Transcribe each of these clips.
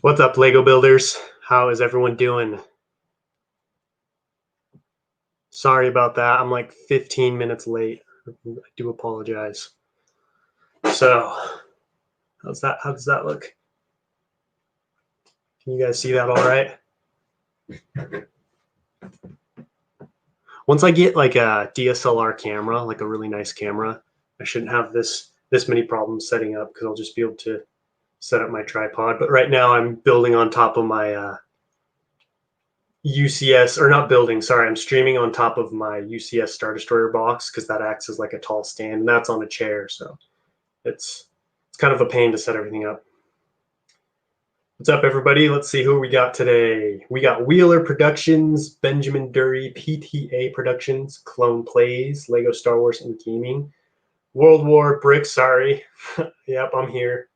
What's up, Lego builders? How is everyone doing? Sorry about that. I'm like 15 minutes late. I do apologize. So, how's that? How does that look? Can you guys see that all right? Once I get like a DSLR camera, like a really nice camera, I shouldn't have this many problems setting up because I'll just be able to set up my tripod. But right now I'm building on top of my UCS, or not building, sorry, I'm streaming on top of my UCS Star Destroyer box because that acts as like a tall stand, and that's on a chair, so it's kind of a pain to set everything up. What's up, everybody? Let's see who we got today. We got Wheeler Productions, Benjamin Dury, PTA Productions, Clone Plays, Lego Star Wars and Gaming, World War Brick, sorry. Yep, I'm here.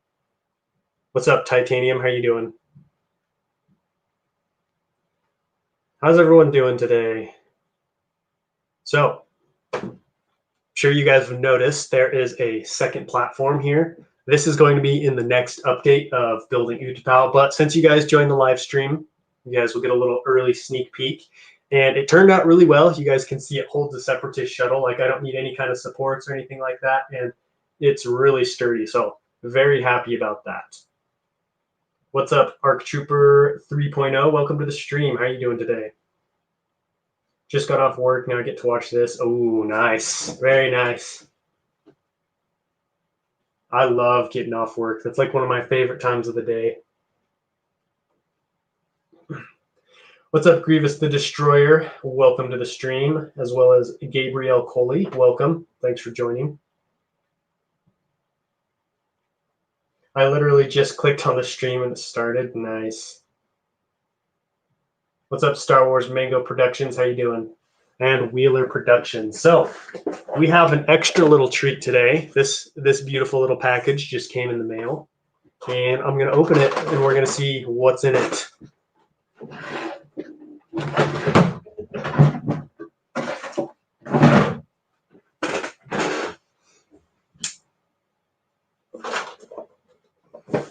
What's up, Titanium? How you doing? How's everyone doing today? So, I'm sure you guys have noticed there is a second platform here. This is going to be in the next update of building Utapau, but since you guys joined the live stream, you guys will get a little early sneak peek. And it turned out really well. You guys can see it holds a Separatist shuttle. Like, I don't need any kind of supports or anything like that, and it's really sturdy, so very happy about that. What's up, Arc Trooper 3.0? Welcome to the stream. How are you doing today? Just got off work. Now I get to watch this. Oh, nice. Very nice. I love getting off work. That's like one of my favorite times of the day. What's up, Grievous the Destroyer? Welcome to the stream, as well as Gabriel Coley. Welcome. Thanks for joining. I literally just clicked on the stream and it started. Nice. What's up, Star Wars Mango Productions? How you doing? And Wheeler Productions. So we have an extra little treat today. This beautiful little package just came in the mail, and I'm going to open it and we're going to see what's in it.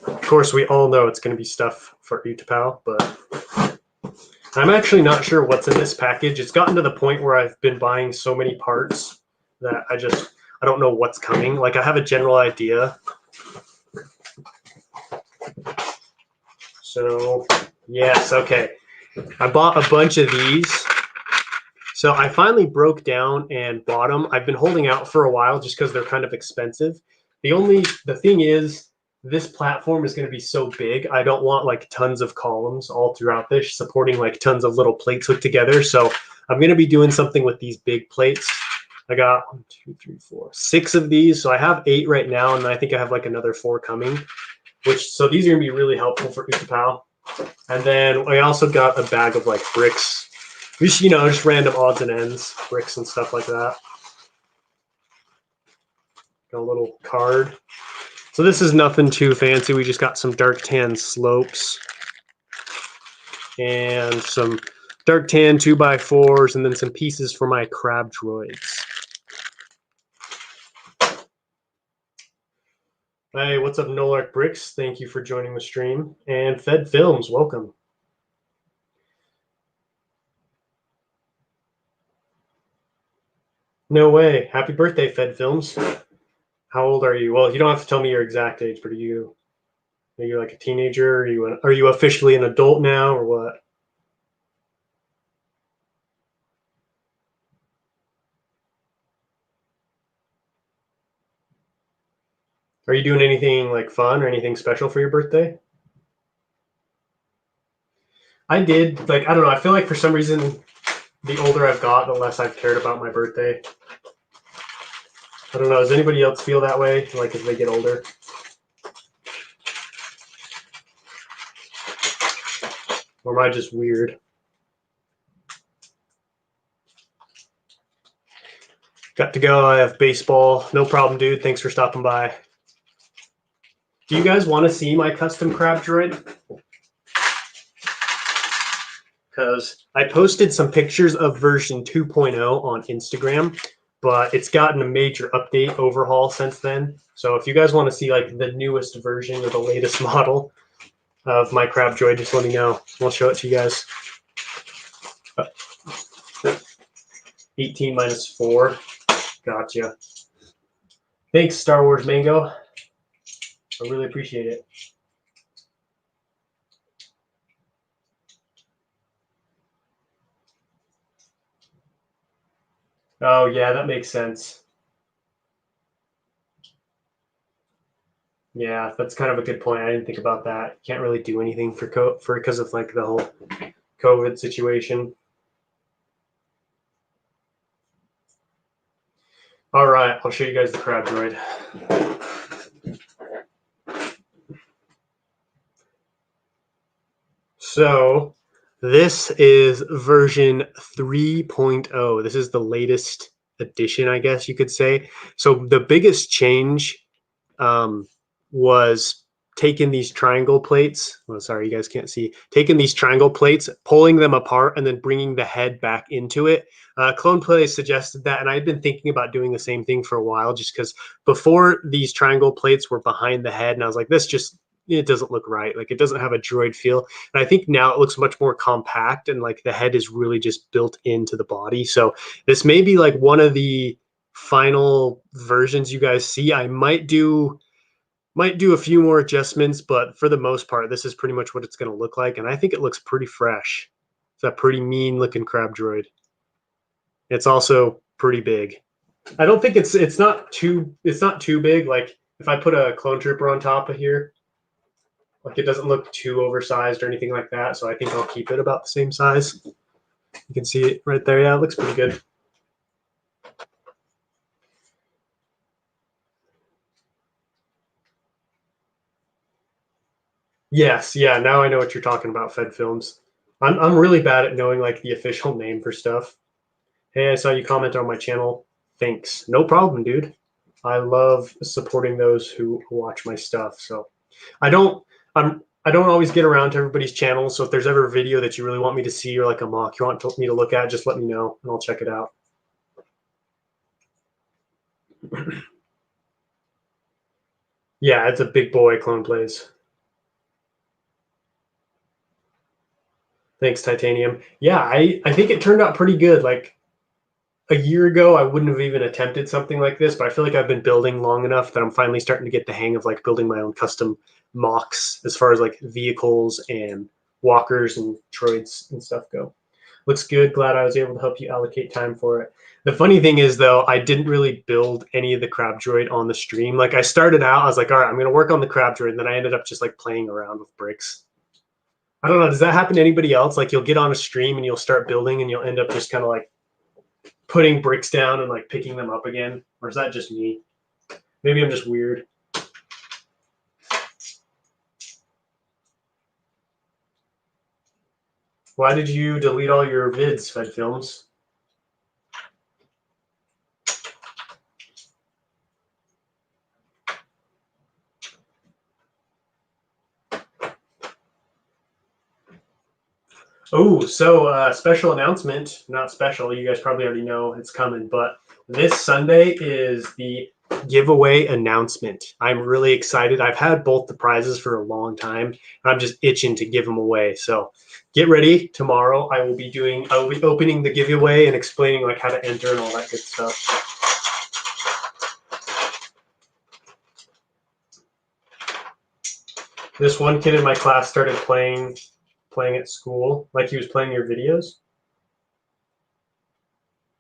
Of course, we all know it's going to be stuff for Utapau, but I'm actually not sure what's in this package. It's gotten to the point where I've been buying so many parts that I don't know what's coming. Like, I have a general idea. So, yes, okay. I bought a bunch of these. So I finally broke down and bought them. I've been holding out for a while just because they're kind of expensive. The thing is, this platform is going to be so big. I don't want like tons of columns all throughout this supporting like tons of little plates hooked together. So I'm going to be doing something with these big plates. I got 1, 2, 3, 4, 6 of these. So I have 8 right now, and I think I have like another 4 coming. So these are going to be really helpful for Utapau. And then I also got a bag of like bricks. Just, just random odds and ends, bricks and stuff like that. Got a little card. So this is nothing too fancy. We just got some dark tan slopes and some dark tan 2x4s, and then some pieces for my crab droids. Hey, what's up, Nolark Bricks? Thank you for joining the stream. And Fed Films, welcome. No way. Happy birthday, Fed Films. How old are you? Well, you don't have to tell me your exact age, but are you like a teenager? Are you officially an adult now, or what? Are you doing anything like fun or anything special for your birthday? I did. Like, I don't know. I feel like for some reason, the older I've got, the less I've cared about my birthday. I don't know. Does anybody else feel that way, like as they get older? Or am I just weird? Got to go. I have baseball. No problem, dude. Thanks for stopping by. Do you guys want to see my custom crab droid? Because I posted some pictures of version 2.0 on Instagram, but it's gotten a major update overhaul since then. So if you guys want to see like the newest version or the latest model, of my crab droid, just let me know. I'll show it to you guys. 18 minus 4. Gotcha. Thanks, Star Wars Mango. I really appreciate it. Oh, yeah, that makes sense. Yeah, that's kind of a good point. I didn't think about that. Can't really do anything for because of like the whole COVID situation. All right, I'll show you guys the crab droid. So this is version 3.0. This is the latest edition, I guess you could say. So the biggest change was taking these triangle plates. Oh, sorry, you guys can't see. Taking these triangle plates, pulling them apart, and then bringing the head back into it. Clone Play suggested that, and I'd been thinking about doing the same thing for a while, just because before these triangle plates were behind the head, and I was like, this just it doesn't look right. Like it doesn't have a droid feel. And I think now it looks much more compact, and like the head is really just built into the body. So this may be like one of the final versions you guys see. I might do a few more adjustments, but for the most part, this is pretty much what it's going to look like. And I think it looks pretty fresh. It's a pretty mean looking crab droid. It's also pretty big. I don't think it's not too big. Like if I put a clone trooper on top of here, like it doesn't look too oversized or anything like that. So I think I'll keep it about the same size. You can see it right there. Yeah, it looks pretty good. Yes, yeah. Now I know what you're talking about, Fed Films. I'm really bad at knowing like the official name for stuff. Hey, I saw you comment on my channel. Thanks. No problem, dude. I love supporting those who watch my stuff. So I don't always get around to everybody's channels. So if there's ever a video that you really want me to see or like a mock you want me to look at, just let me know and I'll check it out. Yeah, it's a big boy Clone Plays. Thanks, Titanium. Yeah, I think it turned out pretty good. Like a year ago, I wouldn't have even attempted something like this, but I feel like I've been building long enough that I'm finally starting to get the hang of like building my own custom mocks as far as like vehicles and walkers and droids and stuff go. Looks good. Glad I was able to help you allocate time for it. The funny thing is, though, I didn't really build any of the crab droid on the stream. Like I started out, I was like, all right, I'm going to work on the crab droid. And then I ended up just like playing around with bricks. I don't know. Does that happen to anybody else? Like you'll get on a stream and you'll start building and you'll end up just kind of like putting bricks down and like picking them up again? Or is that just me? Maybe I'm just weird. Why did you delete all your vids, Fed Films? Oh, so special announcement. Not special. You guys probably already know it's coming, but this Sunday is the giveaway announcement. I'm really excited. I've had both the prizes for a long time, and I'm just itching to give them away. So get ready. Tomorrow I will be opening the giveaway and explaining like how to enter and all that good stuff. This one kid in my class started playing at school, like he was playing your videos.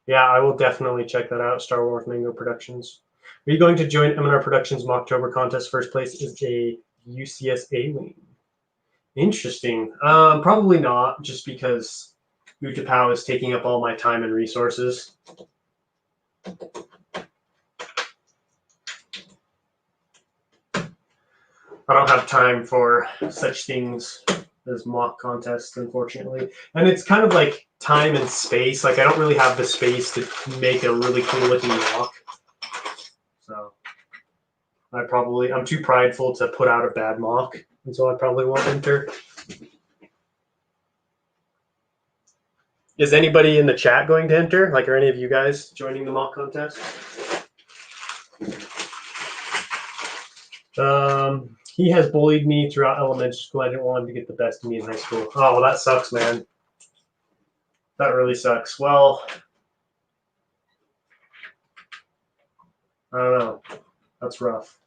Yeah, I will definitely check that out. Star Wars Mango Productions. Are you going to join M&R Productions Mocktober contest? First place is a UCS A-wing. Interesting. Probably not, just because Utapau is taking up all my time and resources. I don't have time for such things as mock contests, unfortunately. And it's kind of like time and space. Like I don't really have the space to make a really cool looking mock. So I'm too prideful to put out a bad mock, and so I probably won't enter. Is anybody in the chat going to enter? Like, are any of you guys joining the mock contest? He has bullied me throughout elementary school. I didn't want him to get the best of me in high school. Oh, well, that sucks, man. That really sucks. Well, I don't know. That's rough.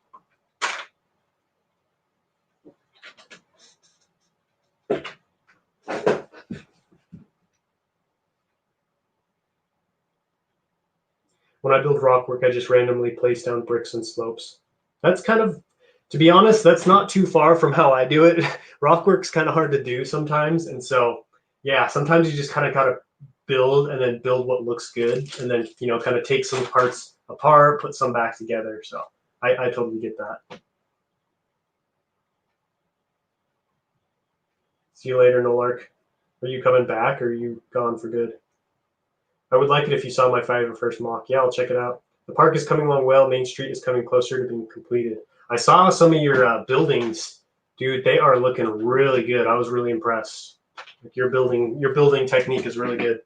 When I build rock work, I just randomly place down bricks and slopes. That's kind of, to be honest, that's not too far from how I do it. Rock work's kind of hard to do sometimes. And so, yeah, sometimes you just kind of got to build and then build what looks good. And then, kind of take some parts apart, put some back together. So I totally get that. See you later, Nolark. Are you coming back or are you gone for good? I would like it if you saw my 501st mock. Yeah, I'll check it out. The park is coming along well. Main Street is coming closer to being completed. I saw some of your buildings, dude. They are looking really good. I was really impressed. Like your building technique is really good.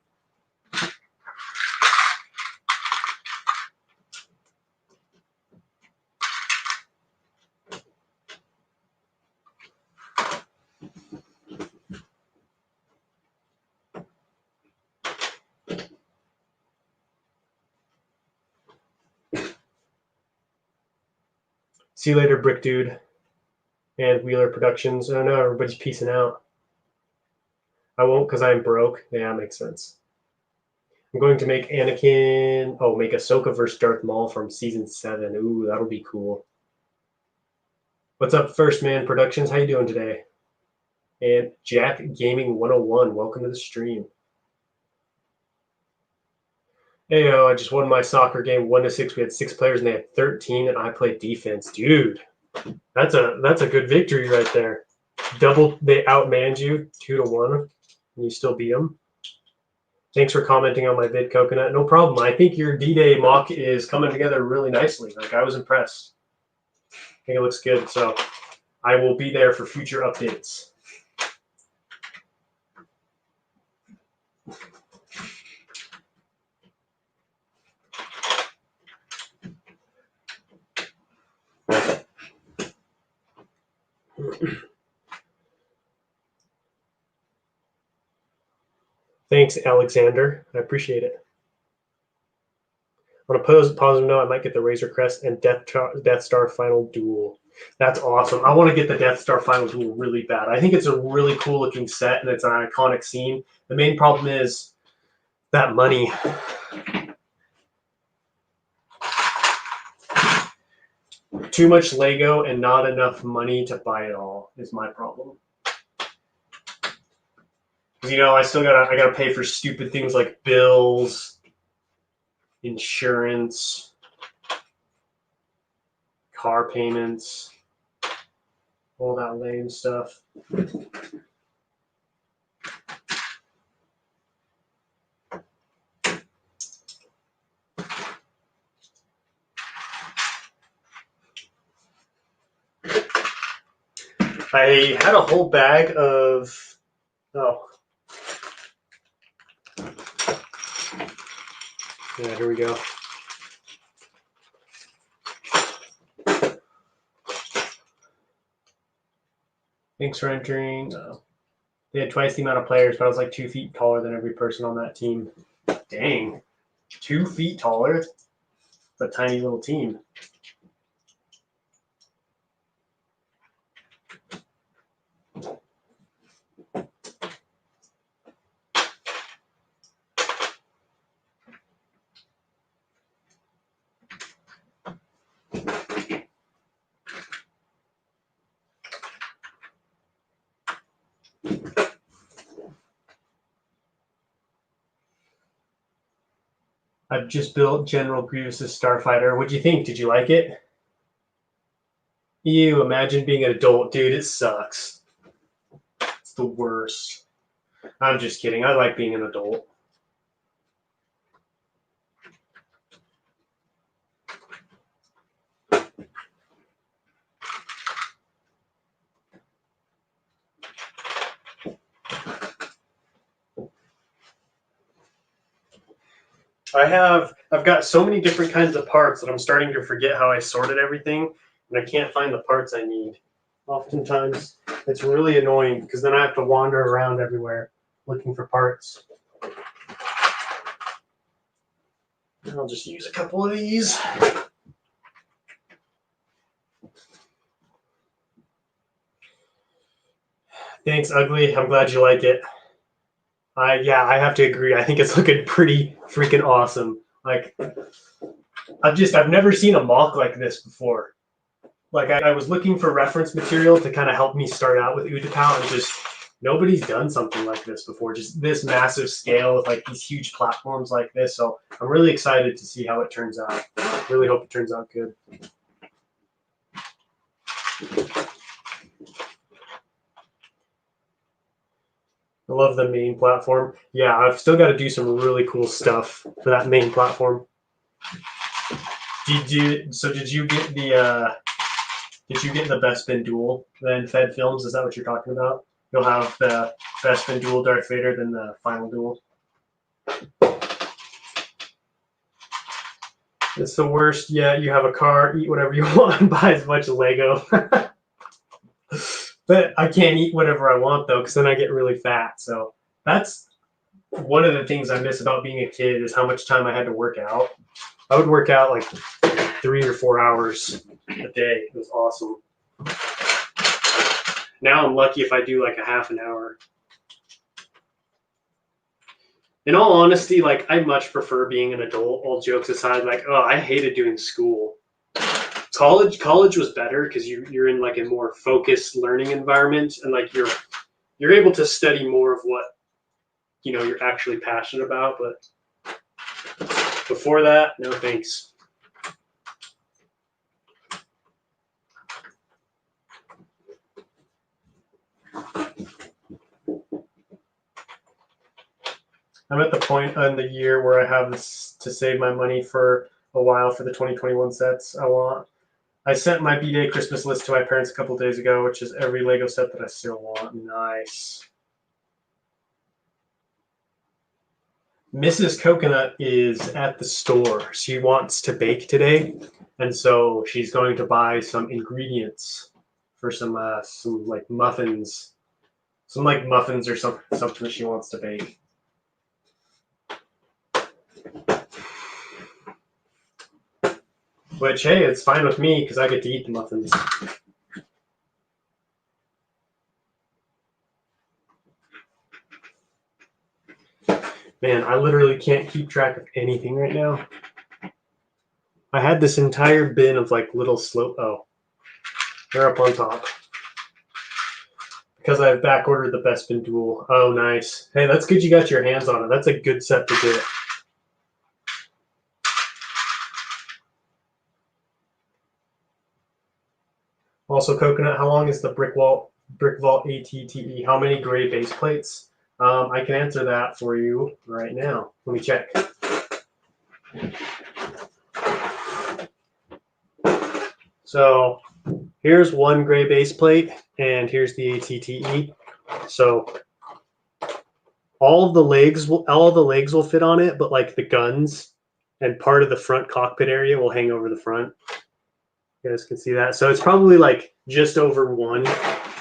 See you later, Brick Dude and Wheeler Productions. I don't know, everybody's peacing out. I won't because I'm broke. Yeah, that makes sense. I'm going to make Anakin. Oh, make Ahsoka versus Darth Maul from season 7. Ooh, that'll be cool. What's up, First Man Productions? How you doing today? And Jack Gaming 101. Welcome to the stream. Hey, I just won my soccer game 1-6. We had 6 players and they had 13, and I played defense. Dude, that's a good victory right there. They outmanned you 2-1, and you still beat them. Thanks for commenting on my vid, Coconut. No problem. I think your D-Day mock is coming together really nicely. Like, I was impressed. I think it looks good. So I will be there for future updates. Thanks, Alexander. I appreciate it. On a positive note, I might get the Razor Crest and Death Star Final Duel. That's awesome. I want to get the Death Star Final Duel really bad. I think it's a really cool looking set and it's an iconic scene. The main problem is that money. Too much Lego and not enough money to buy it all is my problem. I still gotta pay for stupid things like bills, insurance, car payments, all that lame stuff. I had a whole bag of, yeah, here we go. Thanks for entering. They had twice the amount of players, but I was like 2 feet taller than every person on that team. Dang. 2 feet taller? It's a tiny little team. I've just built General Grievous' Starfighter. What'd you think? Did you like it? Ew, imagine being an adult. Dude, it sucks. It's the worst. I'm just kidding. I like being an adult. I've got so many different kinds of parts that I'm starting to forget how I sorted everything, and I can't find the parts I need. Oftentimes, it's really annoying because then I have to wander around everywhere looking for parts. And I'll just use a couple of these. Thanks, Ugly. I'm glad you like it. Yeah, I have to agree. I think it's looking pretty freaking awesome. Like, I've never seen a mock like this before. Like, I was looking for reference material to kind of help me start out with Utapau, and just nobody's done something like this before. Just this massive scale with like these huge platforms like this. So I'm really excited to see how it turns out. Really hope it turns out good. I love the main platform. Yeah, I've still got to do some really cool stuff for that main platform. Did you get the Bespin duel then Fed Films? Is that what you're talking about? You'll have the Bespin duel Darth Vader, then the final duel. It's the worst. Yeah, you have a car, eat whatever you want, buy as much Lego. But I can't eat whatever I want though, because then I get really fat. So that's one of the things I miss about being a kid is how much time I had to work out. I would work out like 3 or 4 hours a day. It was awesome. Now I'm lucky if I do like a half an hour. In all honesty, like I much prefer being an adult. All jokes aside, like I hated doing school. College was better because you're in like a more focused learning environment, and like you're able to study more of what you're actually passionate about. But before that, no thanks. I'm at the point in the year where I have this to save my money for a while for the 2021 sets I want. I sent my B-Day Christmas list to my parents a couple days ago, which is every Lego set that I still want. Nice. Mrs. Coconut is at the store. She wants to bake today, and so she's going to buy some ingredients for some like muffins, or something that she wants to bake. Which, hey, it's fine with me because I get to eat the muffins. Man, I literally can't keep track of anything right now. I had this entire bin of like little slope. Oh, they're up on top. Because I've back ordered the Bespin duel. Oh, nice. Hey, that's good you got your hands on it. That's a good set to get. Also, Coconut, how long is the Brick Vault ATTE? How many gray base plates? I can answer that for you right now. Let me check. So here's one gray base plate, and here's the ATTE. So all the legs will fit on it, but like the guns and part of the front cockpit area will hang over the front. You guys can see that. So it's probably like just over one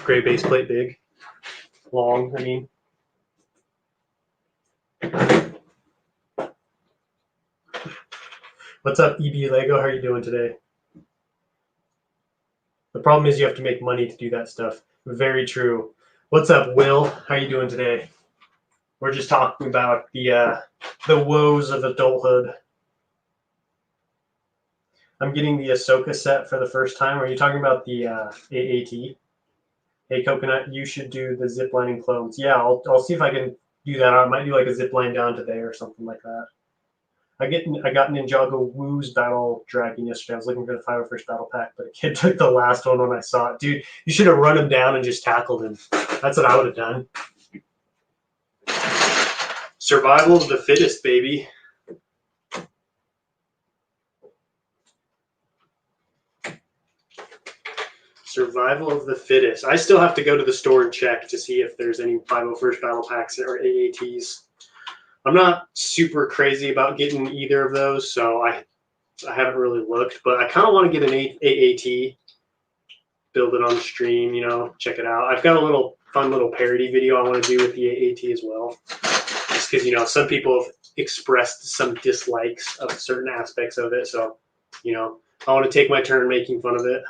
gray base plate big. Long, I mean. What's up, EB Lego? How are you doing today? The problem is you have to make money to do that stuff. Very true. What's up, Will? How are you doing today? We're just talking about the woes of adulthood. I'm getting the Ahsoka set for the first time. Are you talking about the AAT? Hey, Coconut, you should do the ziplining clones. Yeah, I'll see if I can do that. I might do like a zipline down to there or something like that. I got Ninjago Woo's Battle Dragon yesterday. I was looking for the 501st Battle Pack, but a kid took the last one when I saw it. Dude, you should have run him down and just tackled him. That's what I would have done. Survival of the fittest, baby. Survival of the fittest. I still have to go to the store and check to see if there's any 501st Battle Packs or AATs. I'm not super crazy about getting either of those, so I haven't really looked, but I kind of want to get an AAT build it on the stream, you know, check it out. I've got a little fun little parody video I want to do with the AAT as well. Just because, you know, some people have expressed some dislikes of certain aspects of it. So, you know, I want to take my turn making fun of it.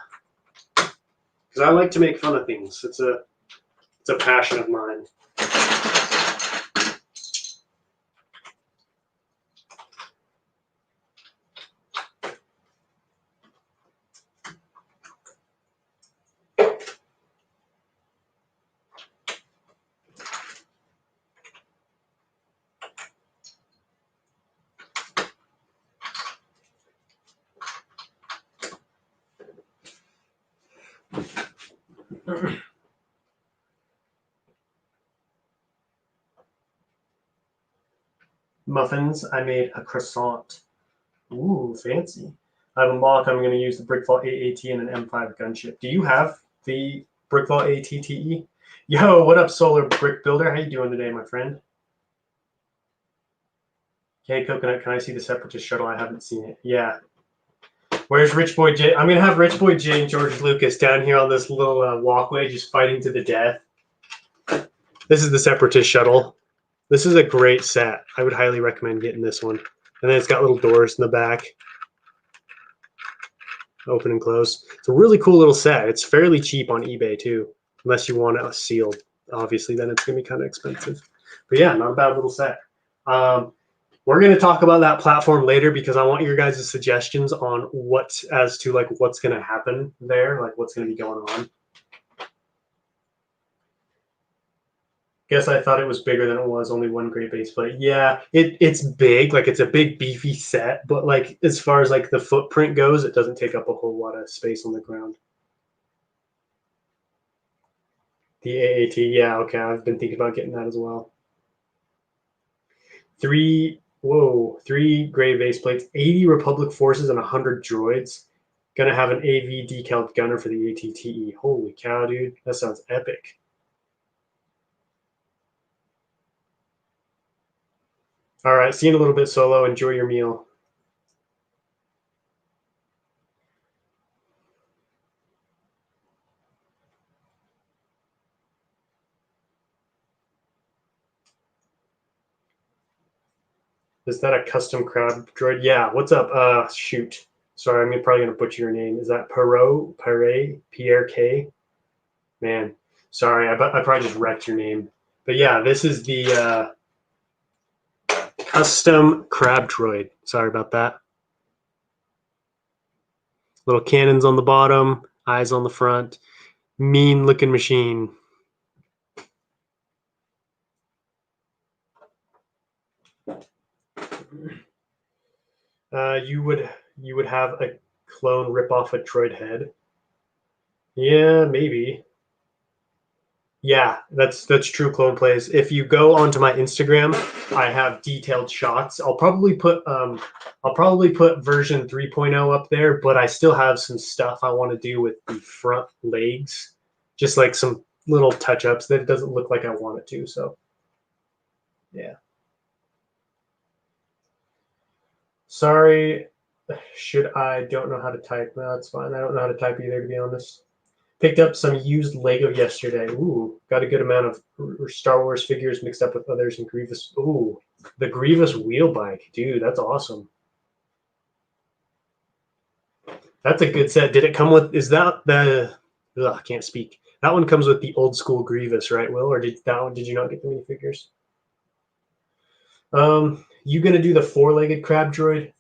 Because I like to make fun of things. It's a passion of mine. Muffins. I made a croissant. Ooh, fancy. I have a mock. I'm going to use the Brickvault AAT and an M5 gunship. Do you have the Brickvault ATTE? Yo, what up, Solar Brick Builder? How you doing today, my friend? Hey, Coconut, can I see the Separatist shuttle? I haven't seen it. Yeah. Where's Rich Boy J? I'm going to have Rich Boy J and George Lucas down here on this little walkway just fighting to the death. This is the Separatist shuttle. This is a great set. I would highly recommend getting this one. And then it's got little doors in the back. Open and close. It's a really cool little set. It's fairly cheap on eBay too. Unless you want it sealed. Obviously, then it's going to be kind of expensive. But yeah, not a bad little set. We're going to talk about that platform later because I want your guys' suggestions on what's going to happen there, like what's going to be going on. Guess I thought it was bigger than it was. Only one great base plate. Yeah, it's big. Like it's a big beefy set, but like as far as like the footprint goes, it doesn't take up a whole lot of space on the ground. The AAT, yeah, okay. I've been thinking about getting that as well. 3 gray base plates, 80 Republic forces, and 100 droids. Gonna have an AV decaled gunner for the ATTE. Holy cow, dude. That sounds epic. All right, see you in a little bit, Solo. Enjoy your meal. Is that a custom crab droid? Yeah. What's up? Shoot. Sorry, I'm probably gonna butcher your name. Is that Pierre K? Man, sorry. I probably just wrecked your name. But yeah, this is the custom crab droid. Sorry about that. Little cannons on the bottom, eyes on the front. Mean looking machine. You would have a clone rip off a droid head. Yeah, maybe. Yeah, that's true. Clone plays. If you go onto my Instagram, I have detailed shots. I'll probably put version 3.0 up there, but I still have some stuff I want to do with the front legs, just like some little touch-ups that it doesn't look like I want it to. So, yeah. Sorry, I don't know how to type. No, that's fine. I don't know how to type either, to be honest. Picked up some used Lego yesterday. Ooh, got a good amount of Star Wars figures mixed up with others and Grievous. Ooh, the Grievous wheel bike. Dude, that's awesome. That's a good set. Did it come with, is that the, ugh, I can't speak. That one comes with the old school Grievous, right, Will? Or did you not get the minifigures? You gonna do the 4-legged crab droid?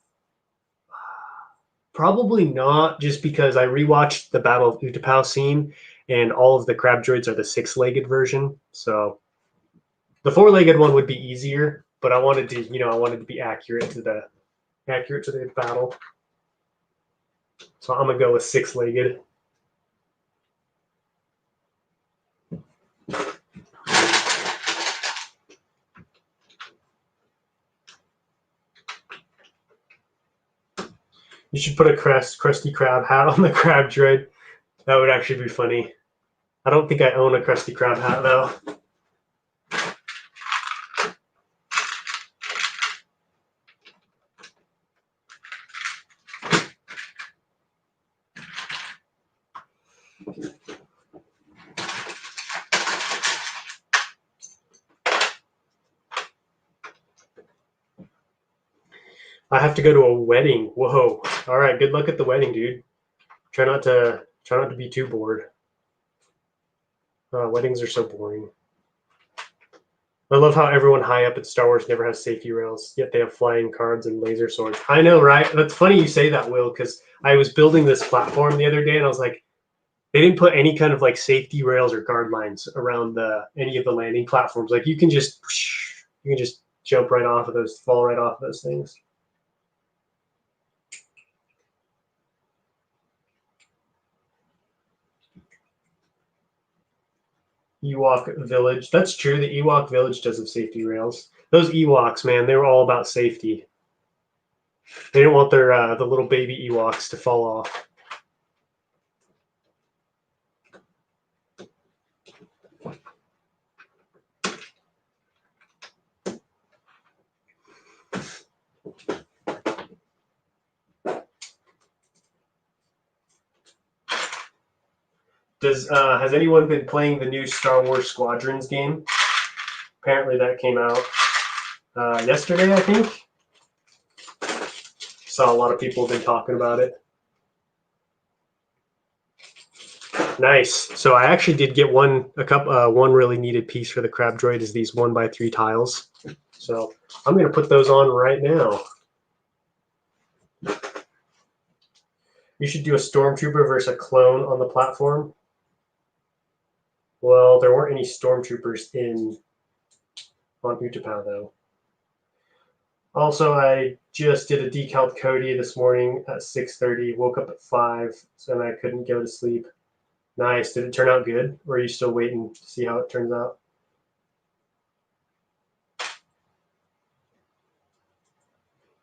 Probably not, just because I rewatched the Battle of Utapau scene, and all of the crab droids are the 6-legged version. So the 4-legged one would be easier, but I wanted to be accurate to the battle. So I'm gonna go with 6-legged. You should put a Krusty Krab hat on the crab droid. That would actually be funny. I don't think I own a Krusty Krab hat though. I have to go to a wedding. Whoa. All right. Good luck at the wedding, dude. Try not to be too bored. Weddings are so boring. I love how everyone high up at Star Wars never has safety rails, yet they have flying cards and laser swords. I know, right? That's funny you say that, Will, because I was building this platform the other day, and I was like, they didn't put any kind of like safety rails or guard lines around any of the landing platforms. Like you can just jump right off of those, fall right off of those things. Ewok Village. That's true. The Ewok Village does have safety rails. Those Ewoks, man, they were all about safety. They didn't want their the little baby Ewoks to fall off. Has anyone been playing the new Star Wars Squadrons game? Apparently that came out yesterday, I think. Saw a lot of people have been talking about it. Nice. So I actually did get one really needed piece for the crab droid is these 1x3 tiles. So I'm going to put those on right now. You should do a stormtrooper versus a clone on the platform. Well, there weren't any stormtroopers on Utapau though. Also, I just did a decaled Cody this morning at 6:30. Woke up at 5, so I couldn't go to sleep. Nice. Did it turn out good, or are you still waiting to see how it turns out?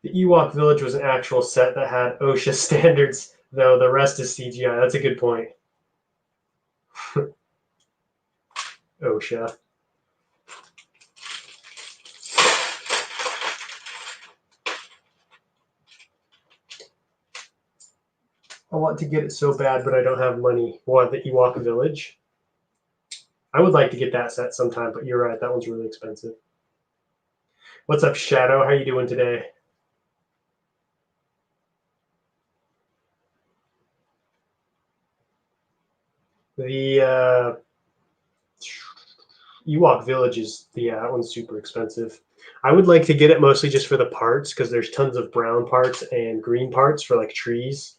The Ewok Village was an actual set that had OSHA standards, though the rest is CGI. That's a good point. OSHA. I want to get it so bad, but I don't have money. What, the Ewok Village? I would like to get that set sometime, but you're right, that one's really expensive. What's up, Shadow? How you doing today? The Ewok Village that one's super expensive. I would like to get it mostly just for the parts because there's tons of brown parts and green parts for like trees.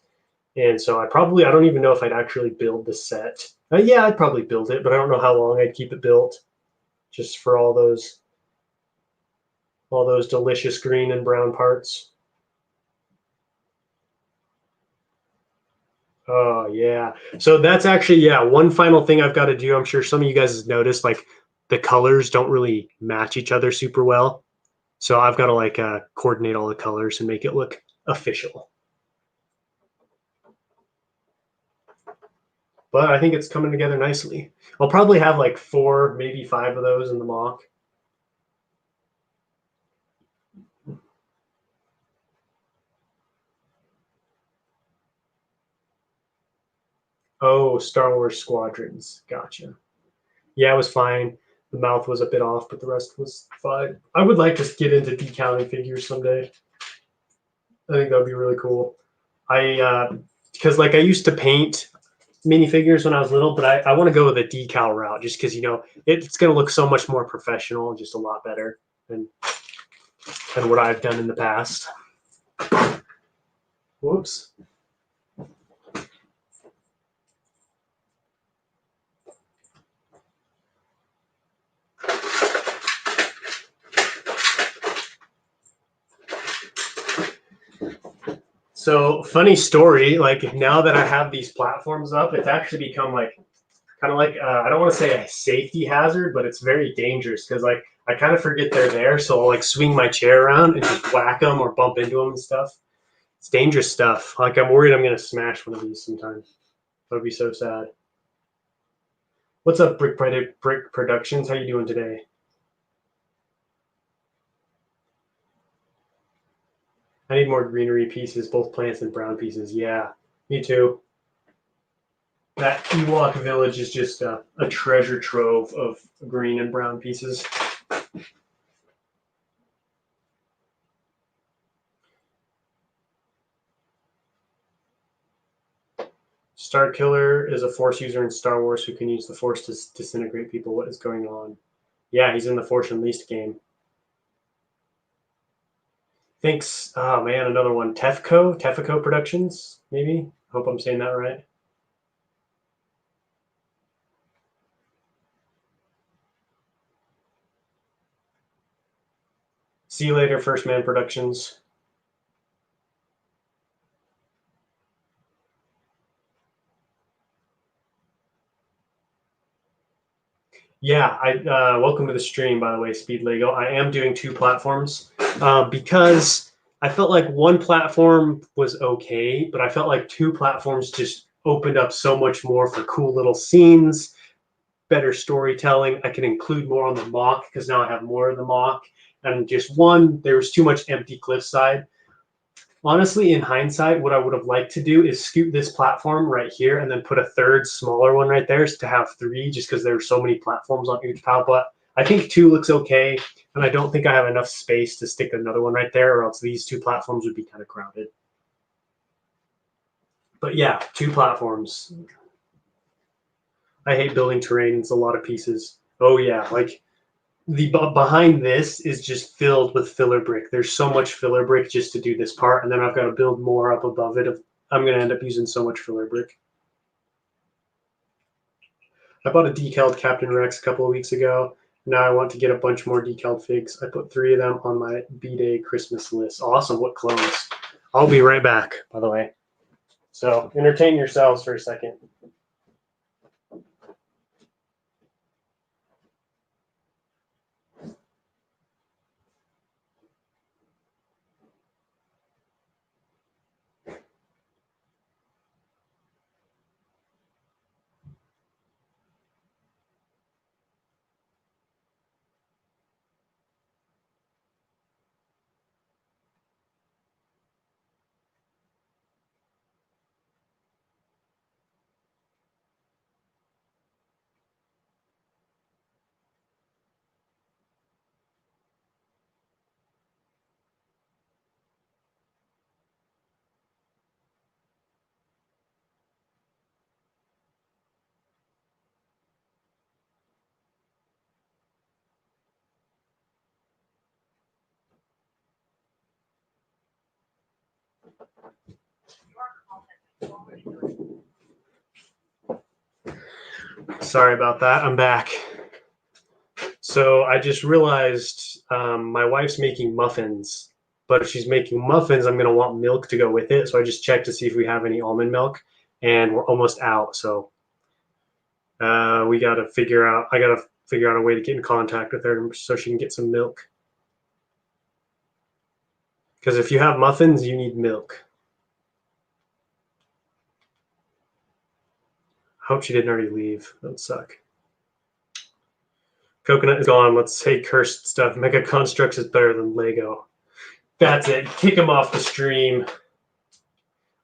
And so I don't even know if I'd actually build the set. Yeah, I'd probably build it, but I don't know how long I'd keep it built just for all those delicious green and brown parts. Oh yeah. So that's actually, yeah, one final thing I've got to do. I'm sure some of you guys have noticed like the colors don't really match each other super well. So I've got to coordinate all the colors and make it look official. But I think it's coming together nicely. I'll probably have like 4, maybe 5 of those in the mock. Oh, Star Wars Squadrons. Gotcha. Yeah, it was fine. The mouth was a bit off, but the rest was fine. I would like to get into decaling figures someday. I think that would be really cool. Because I used to paint minifigures when I was little, but I want to go with a decal route just because it's going to look so much more professional and just a lot better than what I've done in the past. Whoops. So funny story, like now that I have these platforms up, it's actually become kind of like I don't want to say a safety hazard, but it's very dangerous because I kind of forget they're there, so I'll swing my chair around and just whack them or bump into them and stuff. It's dangerous stuff. I'm worried I'm gonna smash one of these sometimes. That would be so sad. What's up, Brick Productions? How you doing today? I need more greenery pieces, both plants and brown pieces. Yeah, me too. That Ewok Village is just a treasure trove of green and brown pieces. Star Killer is a Force user in Star Wars who can use the Force to disintegrate people. What is going on? Yeah, he's in the Force Unleashed game. Thanks. Oh man, another one. Tefco Productions, maybe. Hope I'm saying that right. See you later, First Man Productions. Yeah, welcome to the stream, by the way, Speed Lego. I am doing 2 platforms because I felt like one platform was okay, but I felt like 2 platforms just opened up so much more for cool little scenes, better storytelling. I can include more on the mock because now I have more of the mock. And just one, there was too much empty cliffside. Honestly, in hindsight, what I would have liked to do is scoot this platform right here and then put a third smaller one right there to have 3, just because there's so many platforms on Utapau. But I think 2 looks okay, and I don't think I have enough space to stick another one right there, or else these 2 platforms would be kind of crowded. But yeah, 2 platforms. I hate building terrain. It's a lot of pieces. Oh yeah, like the behind this is just filled with filler brick. There's so much filler brick just to do this part, and then I've got to build more up above it. I'm going to end up using so much filler brick. I bought a decaled Captain Rex a couple of weeks ago. Now I want to get a bunch more decaled figs. I put 3 of them on my B-Day Christmas list. Awesome. What clones? I'll be right back, by the way. So entertain yourselves for a second. Sorry about that. I'm back. So I just realized my wife's making muffins, but if she's making muffins, I'm going to want milk to go with it. So I just checked to see if we have any almond milk, and we're almost out. So we got to figure out, I got to figure out a way to get in contact with her so she can get some milk. Because if you have muffins, you need milk. I hope she didn't already leave. That would suck. Coconut is gone. Let's say cursed stuff. Mega Constructs is better than Lego. That's it. Kick him off the stream.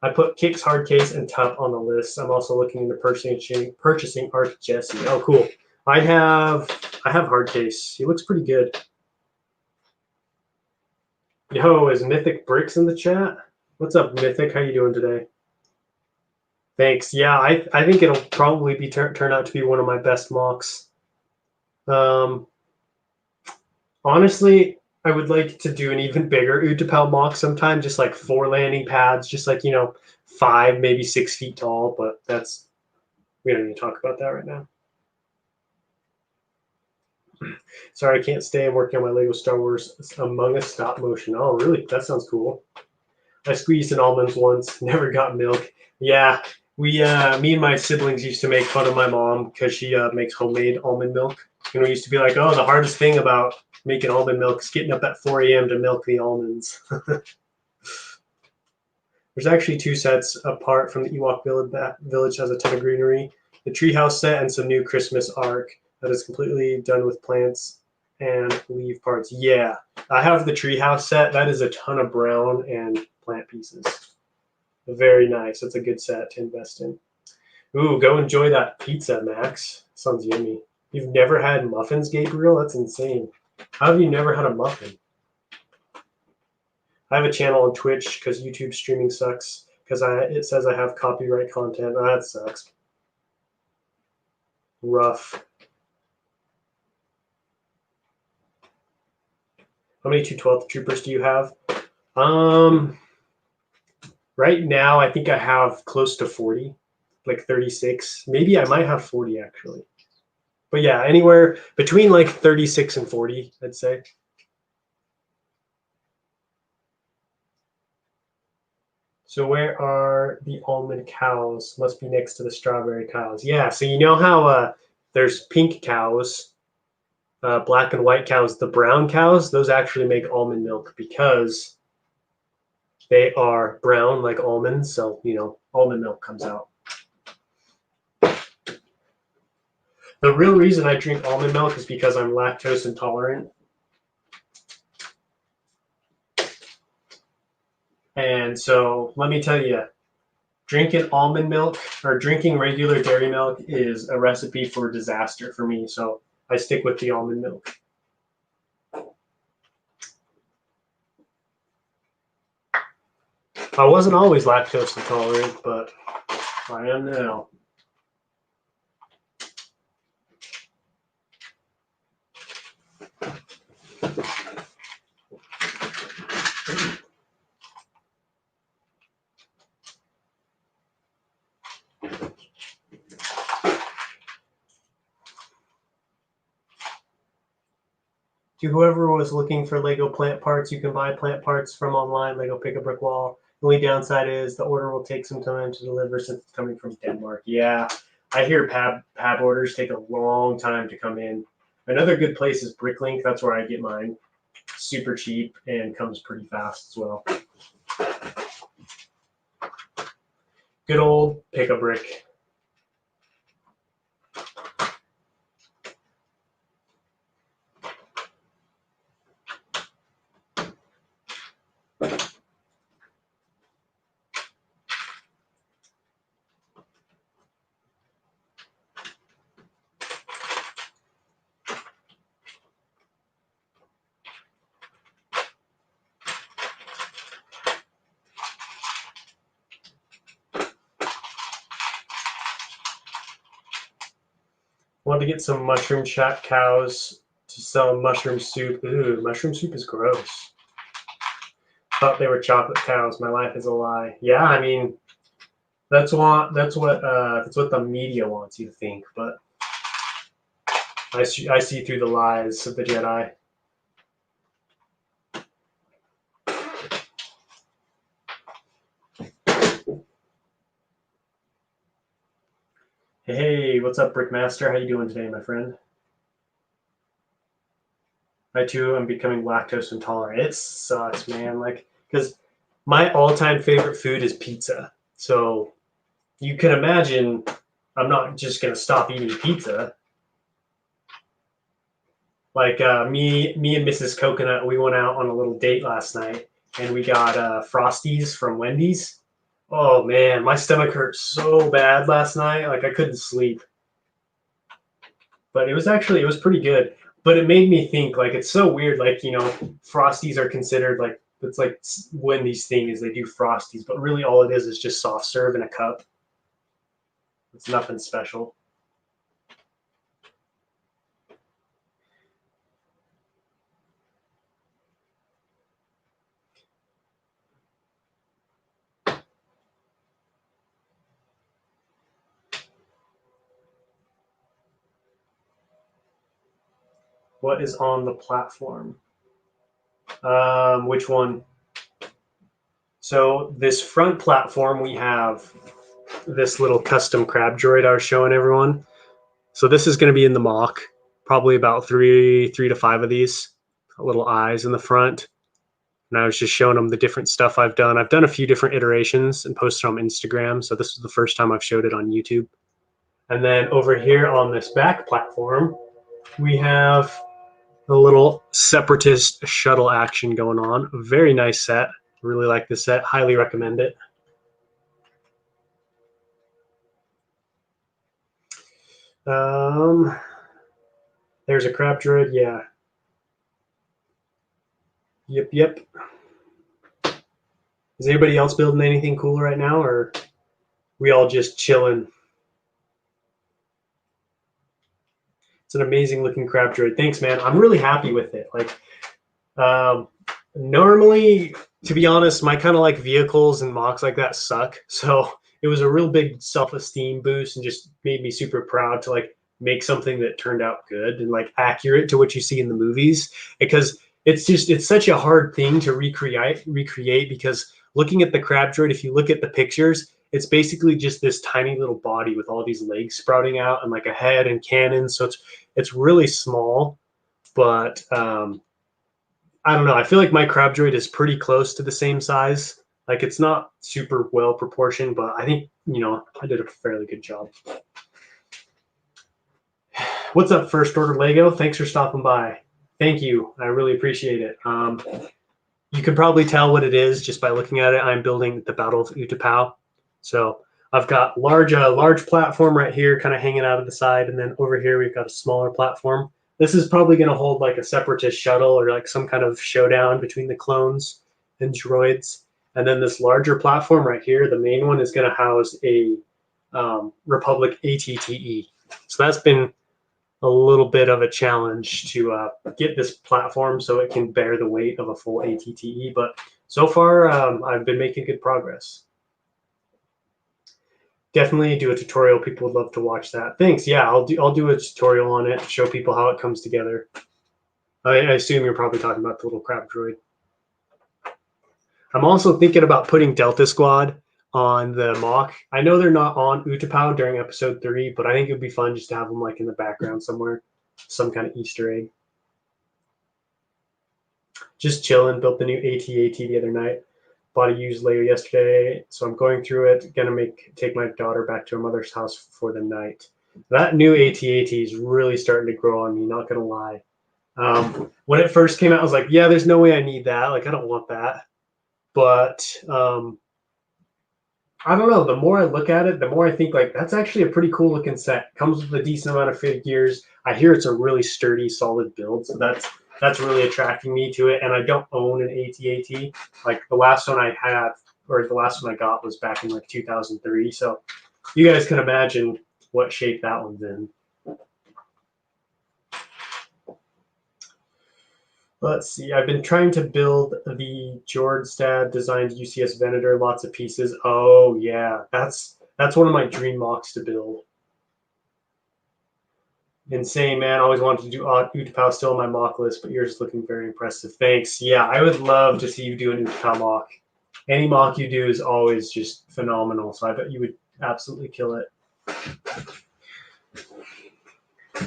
I put Kicks, Hardcase, and Tup on the list. I'm also looking into purchasing Art Jesse. Oh, cool. I have Hardcase. He looks pretty good. Yo, is Mythic Bricks in the chat? What's up, Mythic? How you doing today? Thanks. Yeah, I think it'll probably be turn out to be one of my best mocks. Honestly, I would like to do an even bigger Utapau mock sometime, just like 4 landing pads, just like, 5, maybe 6 feet tall, but we don't need to talk about that right now. Sorry, I can't stay. I'm working on my Lego Star Wars Among Us stop motion. Oh, really? That sounds cool. I squeezed an almonds once, never got milk. Yeah, me and my siblings used to make fun of my mom because she makes homemade almond milk. And we used to be like, oh, the hardest thing about making almond milk is getting up at 4 a.m. to milk the almonds. There's actually 2 sets apart from the Ewok village. That village has a ton of greenery. The treehouse set and some new Christmas arc that is completely done with plants and leaf parts. Yeah, I have the treehouse set. That is a ton of brown and plant pieces. Very nice. That's a good set to invest in. Ooh, go enjoy that pizza, Max. Sounds yummy. You've never had muffins, Gabriel? That's insane. How have you never had a muffin? I have a channel on Twitch because YouTube streaming sucks. because it says I have copyright content. Oh, that sucks. Rough. How many 212th troopers do you have? Right now I think I have close to 40, like 36. Maybe I might have 40 actually. But yeah, anywhere between like 36 and 40, I'd say. So where are the almond cows? Must be next to the strawberry cows. Yeah, so you know how there's pink cows, black and white cows. The brown cows, those actually make almond milk because they are brown like almonds. So, almond milk comes out. The real reason I drink almond milk is because I'm lactose intolerant. And so let me tell you, drinking almond milk or drinking regular dairy milk is a recipe for disaster for me. So I stick with the almond milk. I wasn't always lactose intolerant, but I am now. To whoever was looking for Lego plant parts, you can buy plant parts from online, Lego Pick a Brick Wall. The only downside is the order will take some time to deliver since it's coming from Denmark. Yeah, I hear pab orders take a long time to come in. Another good place is Bricklink. That's where I get mine. Super cheap and comes pretty fast as well. Good old Pick a Brick. Want to get some mushroom shack cows to sell mushroom soup. Ooh, mushroom soup is gross. Thought they were chocolate cows. My life is a lie. Yeah, I mean, that's what the media wants you to think, but I see through the lies of the Jedi. Hey, what's up, Brickmaster? How you doing today, my friend? I too am becoming lactose intolerant. It sucks, man. Like, because my all-time favorite food is pizza. So you can imagine I'm not just gonna stop eating pizza. Like me and Mrs. Coconut, we went out on a little date last night, and we got Frosties from Wendy's. Oh man, my stomach hurt so bad last night. Like I couldn't sleep. But it was pretty good. But it made me think, like, it's so weird. Like, Frosties are considered like, it's like Wendy's thing is they do Frosties, but really all it is just soft serve in a cup. It's nothing special. What is on the platform? Which one? So this front platform, we have this little custom crab droid I was showing everyone. So this is going to be in the mock, probably about three to five of these little eyes in the front. And I was just showing them the different stuff I've done. I've done a few different iterations and posted on Instagram. So this is the first time I've showed it on YouTube. And then over here on this back platform, we have a little separatist shuttle action going on. A very nice set. Really like this set. Highly recommend it. There's a crab droid. Yeah. Yep. Is anybody else building anything cool right now, or we all just chilling? It's an amazing looking crab droid. Thanks, man. I'm really happy with it. Like, um, normally, to be honest, my kind of like vehicles and mocks like that suck. So it was a real big self-esteem boost and just made me super proud to like make something that turned out good and like accurate to what you see in the movies, because it's such a hard thing to recreate because looking at the crab droid, if you look at the pictures, it's basically just this tiny little body with all these legs sprouting out and like a head and cannon. So it's really small, but I don't know. I feel like my crab droid is pretty close to the same size. Like it's not super well proportioned, but I think, I did a fairly good job. What's up, First Order Lego? Thanks for stopping by. Thank you. I really appreciate it. You can probably tell what it is just by looking at it. I'm building the Battle of Utapau. So I've got large platform right here kind of hanging out of the side. And then over here, we've got a smaller platform. This is probably going to hold like a separatist shuttle or like some kind of showdown between the clones and droids. And then this larger platform right here, the main one, is going to house a Republic ATTE. So that's been a little bit of a challenge to get this platform so it can bear the weight of a full ATTE. But so far, I've been making good progress. Definitely do a tutorial. People would love to watch that. Thanks. Yeah, I'll do a tutorial on it to show people how it comes together. I assume you're probably talking about the little crab droid. I'm also thinking about putting Delta Squad on the mock. I know they're not on Utapau during episode 3, but I think it would be fun just to have them like in the background somewhere, some kind of Easter egg. Just chilling. Built the new AT-AT the other night. Bought a used Lego yesterday, so I'm going through it. Gonna take my daughter back to her mother's house for the night. That new AT-AT is really starting to grow on me. Not gonna lie. When it first came out, I was like, yeah, there's no way I need that. Like, I don't want that. But I don't know. The more I look at it, the more I think like that's actually a pretty cool looking set. Comes with a decent amount of figures. I hear it's a really sturdy, solid build, so that's really attracting me to it. And I don't own an AT-AT. Like the last one I had, or the last one I got, was back in like 2003. So you guys can imagine what shape that one's in. Let's see. I've been trying to build the Jordstad designed UCS Venator, lots of pieces. Oh yeah, that's one of my dream mocks to build. Insane, man. Always wanted to do Utapau, still on my mock list, but yours is looking very impressive. Thanks. Yeah, I would love to see you do an Utapau mock. Any mock you do is always just phenomenal, so I bet you would absolutely kill it.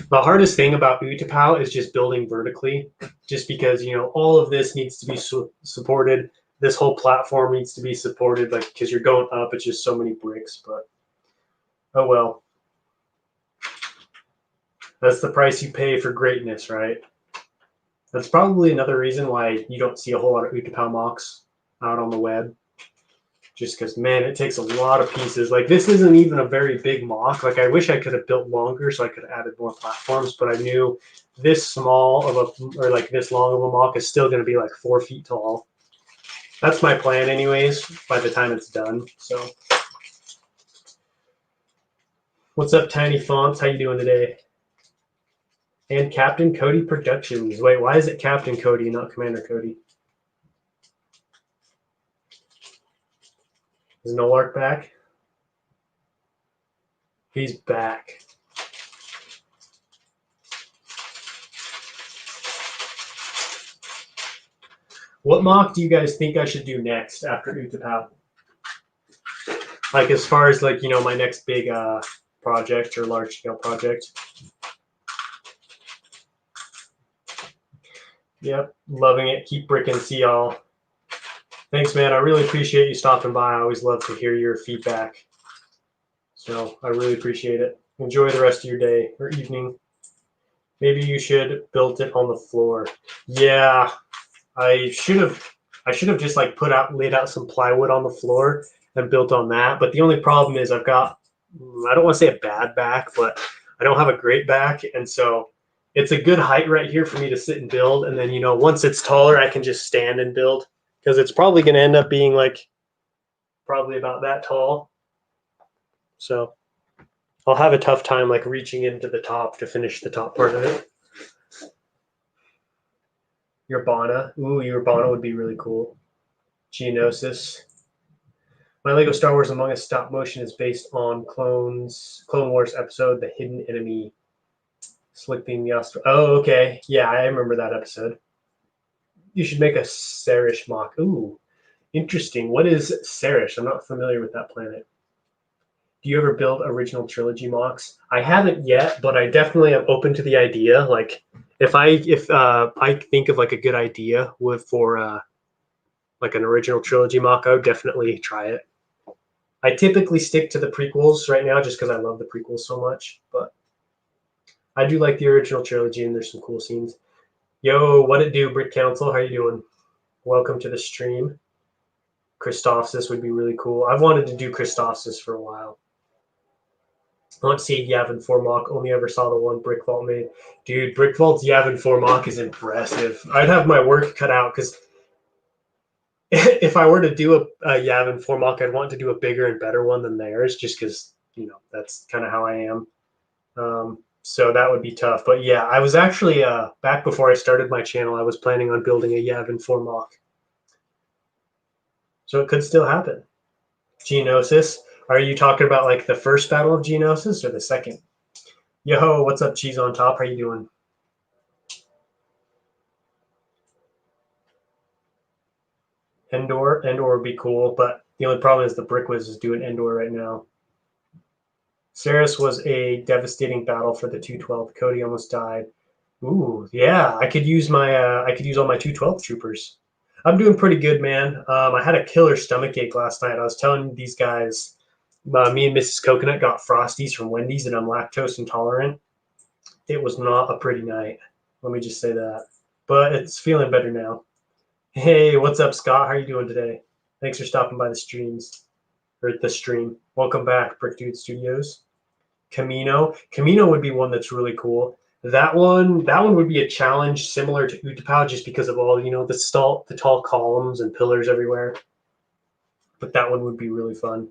The hardest thing about Utapau is just building vertically, just because, all of this needs to be supported. This whole platform needs to be supported, like, because you're going up, it's just so many bricks, but oh well. That's the price you pay for greatness, right? That's probably another reason why you don't see a whole lot of Utapau mocks out on the web. Just because, man, it takes a lot of pieces. Like, this isn't even a very big mock. Like, I wish I could have built longer so I could have added more platforms, but I knew this small of a, or like this long of a mock is still going to be like 4 feet tall. That's my plan anyways, by the time it's done. So what's up, Tiny Fonts? How you doing today? And Captain Cody Productions. Wait, why is it Captain Cody, not Commander Cody? Is Nolark back? He's back. What mock do you guys think I should do next after Utapau? Like, as far as like, my next big project or large scale project. Yep, loving it. Keep bricking. See y'all. Thanks, man. I really appreciate you stopping by. I always love to hear your feedback. So I really appreciate it. Enjoy the rest of your day or evening. Maybe you should build it on the floor. Yeah, I should have just like laid out some plywood on the floor and built on that. But the only problem is I've got, I don't want to say a bad back, but I don't have a great back, and so it's a good height right here for me to sit and build. And then once it's taller, I can just stand and build, because it's probably going to end up being like probably about that tall. So I'll have a tough time like reaching into the top to finish the top part of it. Urbana. Ooh, Urbana would be really cool. Geonosis. My Lego Star Wars Among Us stop motion is based on Clone Wars episode, The Hidden Enemy. Slipping the Astro. Oh, okay. Yeah, I remember that episode. You should make a Serish mock. Ooh, interesting. What is Serish? I'm not familiar with that planet. Do you ever build original trilogy mocks? I haven't yet, but I definitely am open to the idea. Like, if I think of like a good idea for like an original trilogy mock, I would definitely try it. I typically stick to the prequels right now just because I love the prequels so much, but I do like the original trilogy and there's some cool scenes. Yo, what it do, Brick Council? How you doing? Welcome to the stream. Christophsis would be really cool. I've wanted to do Christophsis for a while. I want to see Yavin 4 mock. Only ever saw the one Brick Vault made. Dude, Brick Vault's Yavin 4 mock is impressive. I'd have my work cut out because if I were to do a Yavin 4 mock, I'd want to do a bigger and better one than theirs just because, you know, that's kind of how I am. So that would be tough. But yeah, I was actually, back before I started my channel, I was planning on building a Yavin 4 mock. So it could still happen. Geonosis. Are you talking about like the first battle of Geonosis or the second? Yo, what's up, Cheese on Top? How you doing? Endor would be cool, but the only problem is the Brick Wiz is doing Endor right now. Saris was a devastating battle for the 212. Cody almost died. Ooh, yeah, I could use my I could use all my 212 troopers. I'm doing pretty good, man. I had a killer stomach ache last night. I was telling these guys, me and Mrs. Coconut got Frosties from Wendy's, and I'm lactose intolerant. It was not a pretty night. Let me just say that. But it's feeling better now. Hey, what's up, Scott? How are you doing today? Thanks for stopping by the streams or the stream. Welcome back, Brick Dude Studios. Camino would be one that's really cool. That one would be a challenge similar to Utapau just because of all, you know, the tall columns and pillars everywhere. But that one would be really fun.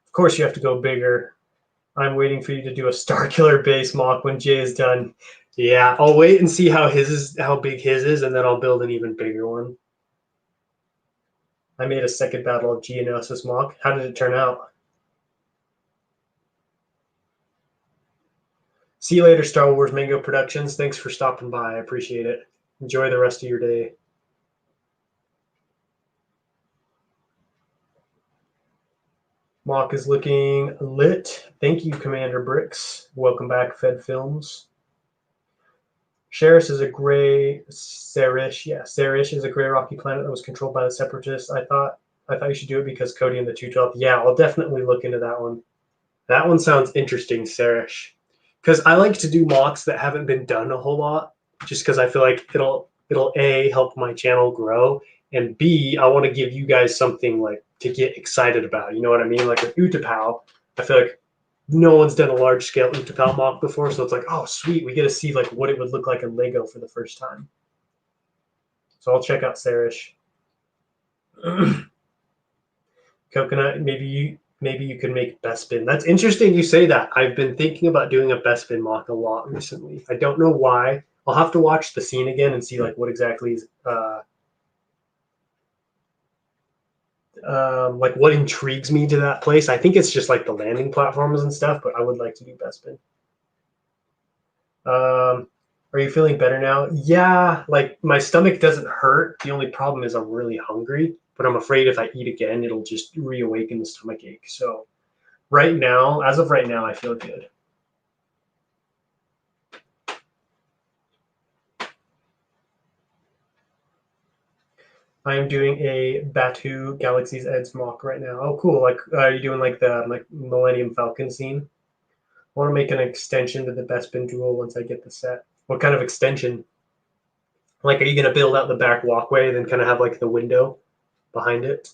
Of course, you have to go bigger. I'm waiting for you to do a Starkiller base mock when Jay is done. Yeah, I'll wait and see how big his is, and then I'll build an even bigger one. I made a second Battle of Geonosis mock. How did it turn out? See you later, Star Wars Mango Productions. Thanks for stopping by. I appreciate it. Enjoy the rest of your day. Mock is looking lit. Thank you, Commander Bricks. Welcome back, Fed Films. Sherish is a gray Serish. Yeah, Serish is a gray rocky planet that was controlled by the Separatists. I thought you should do it because Cody and the 212. Yeah, I'll definitely look into that one. That one sounds interesting, Serish. Because I like to do mocks that haven't been done a whole lot, just because I feel like it'll A, help my channel grow, and B, I want to give you guys something like to get excited about. You know what I mean? Like with Utapau, I feel like no one's done a large scale Utapau mock before, so it's like, oh sweet, we get to see like what it would look like in Lego for the first time. So I'll check out Serish. Coconut, maybe you could make Bespin. That's interesting you say that. I've been thinking about doing a Bespin mock a lot recently. I don't know why. I'll have to watch the scene again and see like what exactly is like what intrigues me to that place. I think it's just like the landing platforms and stuff, but I would like to do Bespin. Are you feeling better now? Yeah, like my stomach doesn't hurt. The only problem is I'm really hungry, but I'm afraid if I eat again, it'll just reawaken the stomach ache. So right now, as of right now, I feel good. I am doing a Batu Galaxy's Edge mock right now. Oh, cool. Like, are you doing like the Millennium Falcon scene? I want to make an extension to the Bespin Duel once I get the set. What kind of extension? Like, are you going to build out the back walkway and then kind of have like the window behind it?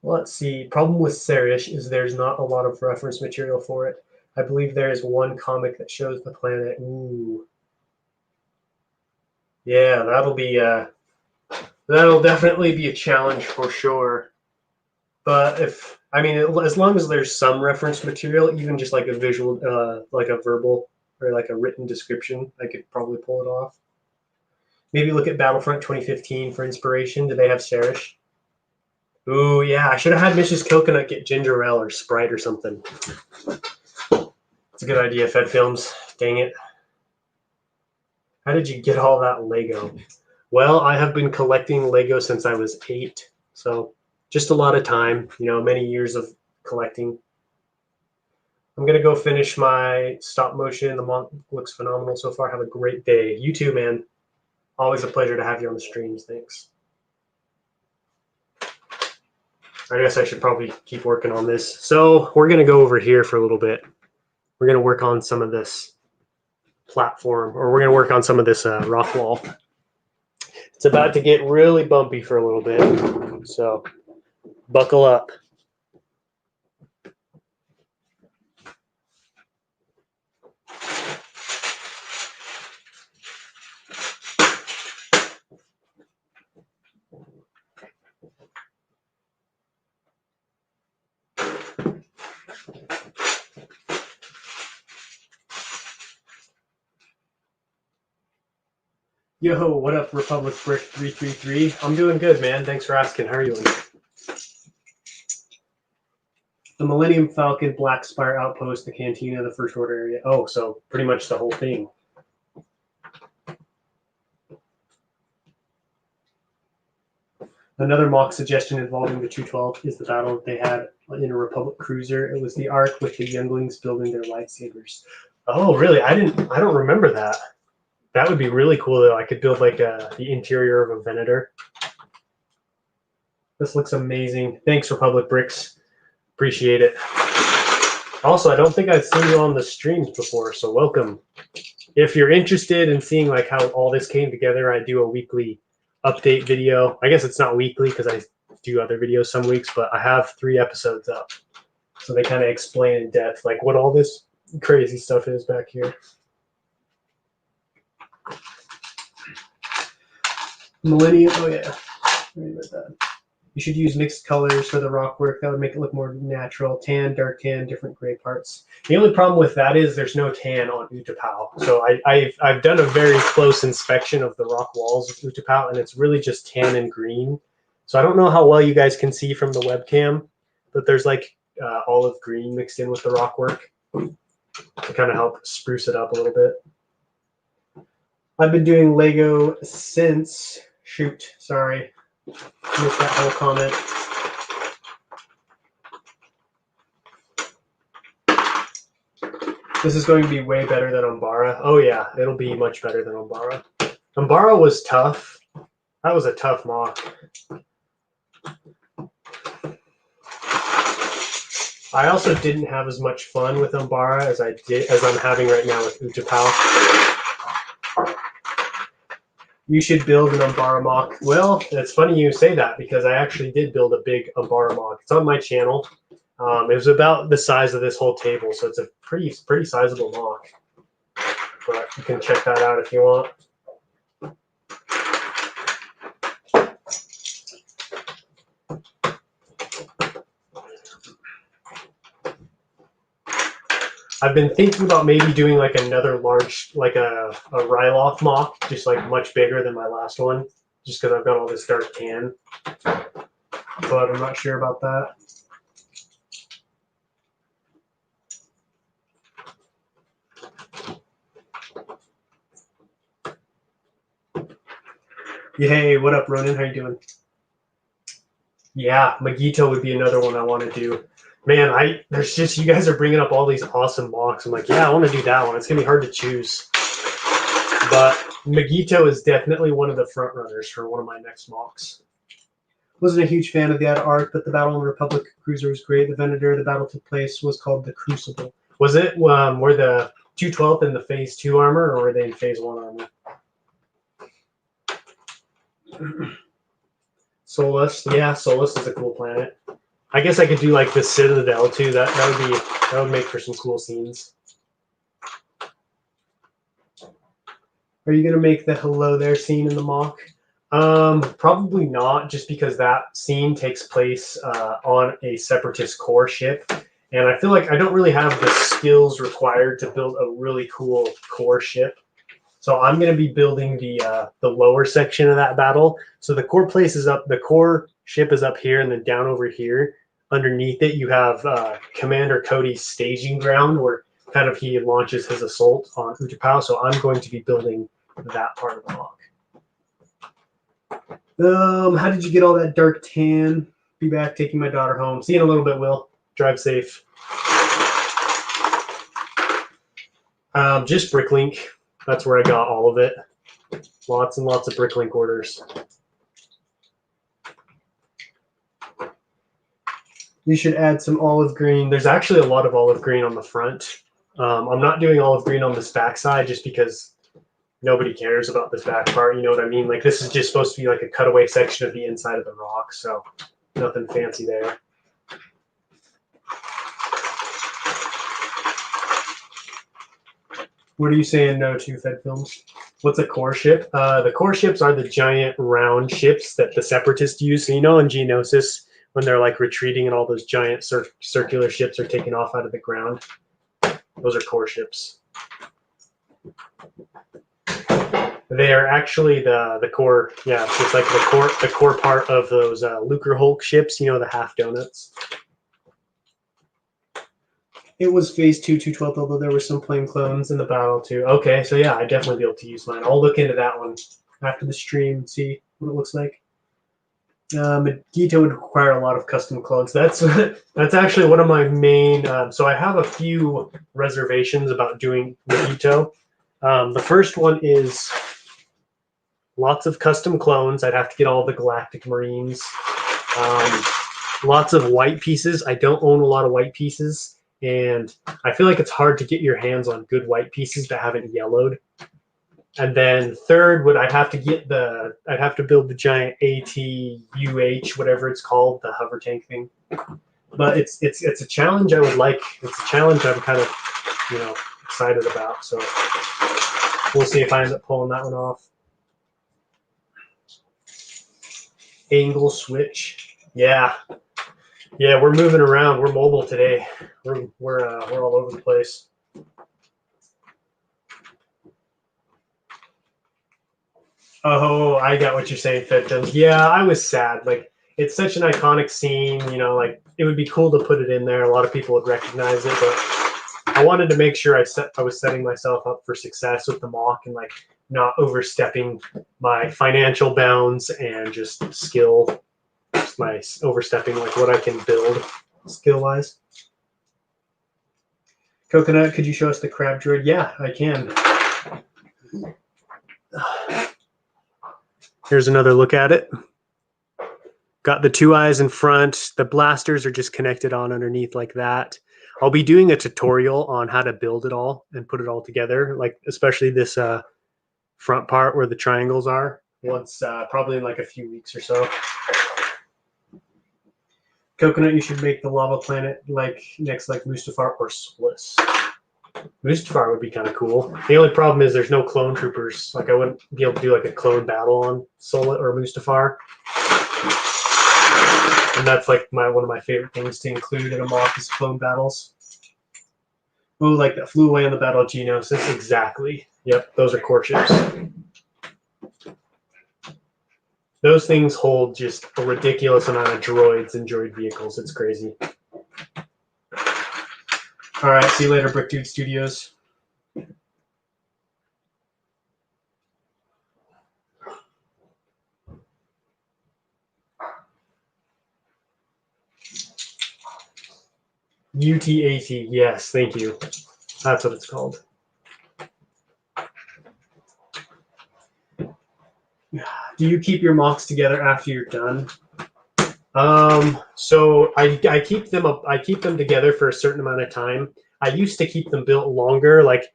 Let's see. Problem with Serish is there's not a lot of reference material for it. I believe there is one comic that shows the planet. Ooh. Yeah, that'll definitely be a challenge for sure. But as long as there's some reference material, even just like a visual, like a verbal or like a written description, I could probably pull it off. Maybe look at Battlefront 2015 for inspiration. Do they have Serish? Ooh, yeah, I should have had Mrs. Coconut get ginger ale or Sprite or something. It's a good idea, Fed Films. Dang it. How did you get all that Lego? Well, I have been collecting Lego since I was 8, so just a lot of time, many years of collecting. I'm going to go finish my stop motion. The monk looks phenomenal so far. Have a great day. You too, man. Always a pleasure to have you on the streams. Thanks. I guess I should probably keep working on this. So we're going to go over here for a little bit. We're going to work on some of this platform, or we're going to work on some of this rock wall. It's about to get really bumpy for a little bit, so buckle up. Yo, what up, Republic Brick 333? I'm doing good, man. Thanks for asking. How are you doing? The Millennium Falcon, Black Spire Outpost, the Cantina, the First Order area. Oh, so pretty much the whole thing. Another mock suggestion involving the 212 is the battle that they had in a Republic cruiser. It was the Ark with the younglings building their lightsabers. Oh, really? I don't remember that. That would be really cool, though. I could build like the interior of a Venator. This looks amazing. Thanks, Republic Bricks. Appreciate it. Also, I don't think I've seen you on the streams before, so welcome. If you're interested in seeing like how all this came together, I do a weekly update video. I guess it's not weekly because I do other videos some weeks, but I have 3 episodes up. So they kind of explain in depth like what all this crazy stuff is back here. Millennium, oh yeah. Sorry about that. You should use mixed colors for the rock work. That would make it look more natural. Tan, dark tan, different gray parts. The only problem with that is there's no tan on Utapau. So I've done a very close inspection of the rock walls of Utapau, and it's really just tan and green. So I don't know how well you guys can see from the webcam, but there's like olive green mixed in with the rock work to kind of help spruce it up a little bit. I've been doing Lego since, sorry. Missed that whole comment. This is going to be way better than Umbara. Oh yeah, it'll be much better than Umbara. Umbara was tough. That was a tough mock. I also didn't have as much fun with Umbara as I'm having right now with Utapau. You should build an Umbara mock. Well, it's funny you say that because I actually did build a big Umbara mock. It's on my channel. It was about the size of this whole table, so it's a pretty sizable mock. But you can check that out if you want. I've been thinking about maybe doing like another large, like a Ryloth mock, just like much bigger than my last one, just because I've got all this dark tan. But I'm not sure about that. Hey, what up, Ronan? How you doing? Yeah, Magito would be another one I want to do. Man, there's just, you guys are bringing up all these awesome mocks. I'm like, yeah, I want to do that one. It's going to be hard to choose. But Magito is definitely one of the front runners for one of my next mocks. Wasn't a huge fan of that arc, but the Battle on the Republic cruiser was great. The Venator, the battle took place, was called the Crucible. Was it were the 212th in the Phase 2 armor, or were they in Phase 1 armor? Solus, yeah, Solus is a cool planet. I guess I could do like the Citadel too. That would make for some cool scenes. Are you gonna make the hello there scene in the mock? Probably not, just because that scene takes place on a separatist core ship, and I feel like I don't really have the skills required to build a really cool core ship. So I'm going to be building the lower section of that battle. So the core place is up, the core ship is up here, and then down over here, underneath it, you have Commander Cody's staging ground, where kind of he launches his assault on Utapau. So I'm going to be building that part of the mock. How did you get all that dark tan? Be back taking my daughter home. See you in a little bit, Will. Drive safe. Just Bricklink. That's where I got all of it. Lots and lots of Bricklink orders. You should add some olive green. There's actually a lot of olive green on the front. I'm not doing olive green on this back side just because nobody cares about this back part. You know what I mean? Like, this is just supposed to be like a cutaway section of the inside of the rock, so nothing fancy there. What are you saying no to, Fed Films? What's a core ship? The core ships are the giant round ships that the separatists use. So, you know, in Geonosis, when they're like retreating and all those giant circular ships are taking off out of the ground, those are core ships. They are actually the core. Yeah, it's like the core part of those Lucre Hulk ships. You know, the half donuts. It was phase 2, 212, although there were some plain clones in the battle too. Okay, so yeah, I'd definitely be able to use mine. I'll look into that one after the stream and see what it looks like. Magito would require a lot of custom clones. That's actually one of my main. So I have a few reservations about doing Magito. The first one is lots of custom clones. I'd have to get all the Galactic Marines. Lots of white pieces. I don't own a lot of white pieces. And I feel like it's hard to get your hands on good white pieces that haven't yellowed. And then third, I'd have to build the giant ATUH, whatever it's called, the hover tank thing. But it's a challenge I would like. It's a challenge I'm kind of, excited about. So we'll see if I end up pulling that one off. Angle switch. Yeah, we're moving around. We're mobile today. We're all over the place. Oh, I got what you're saying, Fedfilms. Yeah, I was sad. Like, it's such an iconic scene. Like, it would be cool to put it in there. A lot of people would recognize it, but I wanted to make sure I was setting myself up for success with the mock and like not overstepping my financial bounds and just skill. My overstepping like what I can build skill wise. Coconut, could you show us the crab droid? Yeah, I can. Here's another look at it. Got the two eyes in front. The blasters are just connected on underneath like that. I'll be doing a tutorial on how to build it all and put it all together, like especially this front part where the triangles are, once probably in like a few weeks or so. Coconut, you should make the lava planet like next like Mustafar or Spliss. Mustafar would be kind of cool. The only problem is there's no clone troopers. Like I wouldn't be able to do like a clone battle on Solid or Mustafar. And that's like one of my favorite things to include in a mock is clone battles. Oh, like that flew away on the Battle of Geonosis. Exactly. Yep, those are core ships. Those things hold just a ridiculous amount of droids and droid vehicles. It's crazy. All right, see you later, Brick Dude Studios. UT80, yes, thank you. That's what it's called. Do you keep your mocks together after you're done? So I keep them up. I keep them together for a certain amount of time. I used to keep them built longer. Like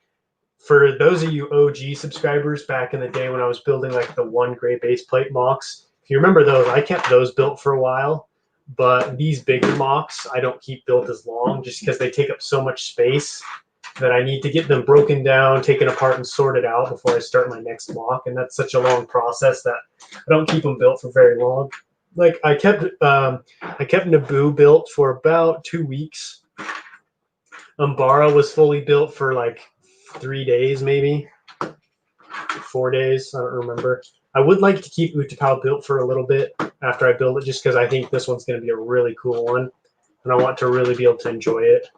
for those of you OG subscribers back in the day when I was building like the 1 gray base plate mocks, if you remember those, I kept those built for a while. But these bigger mocks, I don't keep built as long just because they take up so much space. that I need to get them broken down, taken apart, and sorted out before I start my next block. And that's such a long process that I don't keep them built for very long. Like I kept Naboo built for about 2 weeks. Umbara was fully built for like 3 days, maybe 4 days. I don't remember. I would like to keep Utapau built for a little bit after I build it, just because I think this one's going to be a really cool one, and I want to really be able to enjoy it.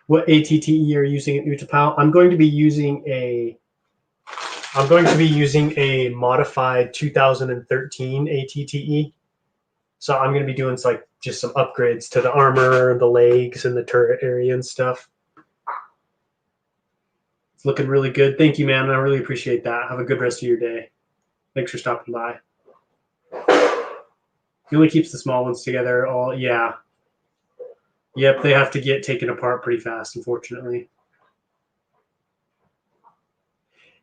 What ATTE are you using at Utapau? I'm going to be using a modified 2013 ATTE. So I'm going to be doing just some upgrades to the armor, the legs, and the turret area and stuff. It's looking really good. Thank you, man. I really appreciate that. Have a good rest of your day. Thanks for stopping by. He only keeps the small ones together. Yeah. Yep, they have to get taken apart pretty fast, unfortunately.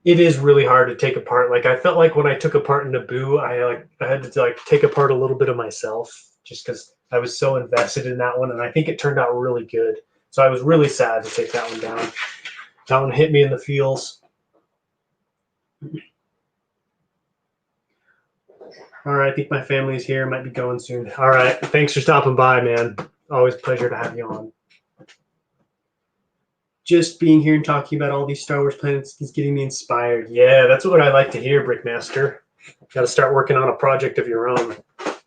It is really hard to take apart. Like I felt like when I took apart Naboo, I had to take apart a little bit of myself just because I was so invested in that one, and I think it turned out really good. So I was really sad to take that one down. That one hit me in the feels. All right, I think my family's here. Might be going soon. All right, thanks for stopping by, man. Always a pleasure to have you on. Just being here and talking about all these Star Wars planets is getting me inspired. Yeah, that's what I like to hear, Brickmaster. Got to start working on a project of your own. All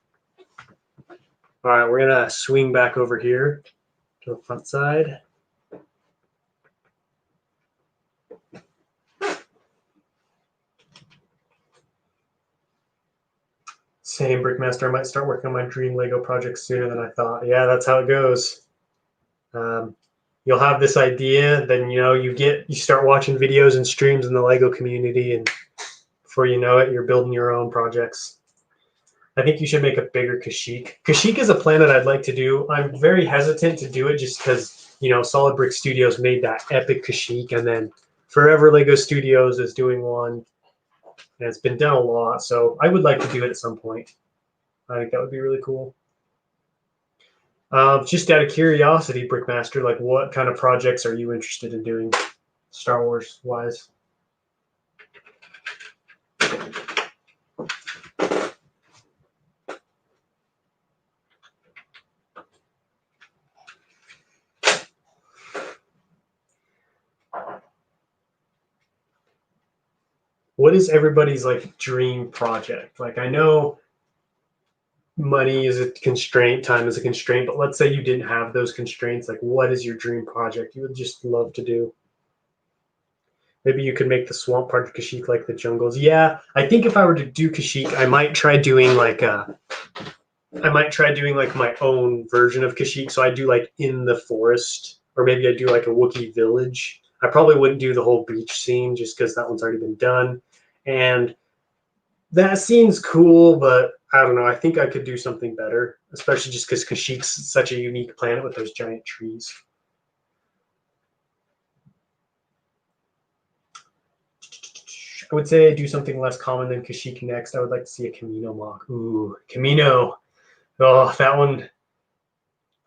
right, we're going to swing back over here to the front side. Same, Brickmaster. I might start working on my dream Lego project sooner than I thought. Yeah, that's how it goes. You'll have this idea, then you start watching videos and streams in the Lego community, and before you know it, you're building your own projects. I think you should make a bigger Kashyyyk. Kashyyyk is a planet I'd like to do. I'm very hesitant to do it just because Solid Brick Studios made that epic Kashyyyk, and then Forever Lego Studios is doing one, and it's been done a lot. So I would like to do it at some point. I think that would be really cool. Just out of curiosity, Brickmaster, like what kind of projects are you interested in doing, Star Wars wise? What is everybody's dream project? Like I know money is a constraint, time is a constraint, but let's say you didn't have those constraints. Like what is your dream project you would just love to do? Maybe you could make the swamp part of Kashyyyk like the jungles. Yeah, I think if I were to do Kashyyyk, I might try doing my own version of Kashyyyk. So I do in the forest, or maybe I do a Wookiee village. I probably wouldn't do the whole beach scene just because that one's already been done. And that scene's cool, but I don't know. I think I could do something better, especially just because Kashyyyk's such a unique planet with those giant trees. I would say do something less common than Kashyyyk next. I would like to see a Camino mock. Ooh, Camino. Oh, that one.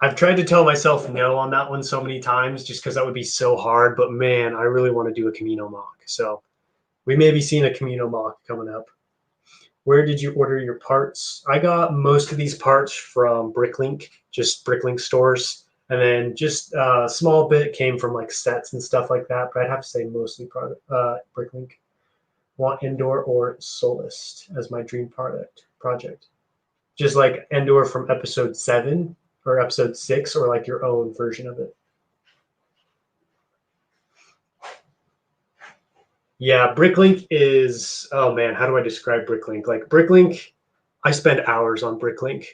I've tried to tell myself no on that one so many times just because that would be so hard. But man, I really want to do a Camino mock. So we may be seeing a Camino mock coming up. Where did you order your parts? I got most of these parts from Bricklink, just Bricklink stores. And then just a small bit came from sets and stuff like that. But I'd have to say mostly Bricklink. Want Endor or Solist as my dream project? Just like Endor from episode 7 or episode 6, or your own version of it? Yeah, Bricklink is, oh man, how do I describe Bricklink? Bricklink, I spend hours on Bricklink,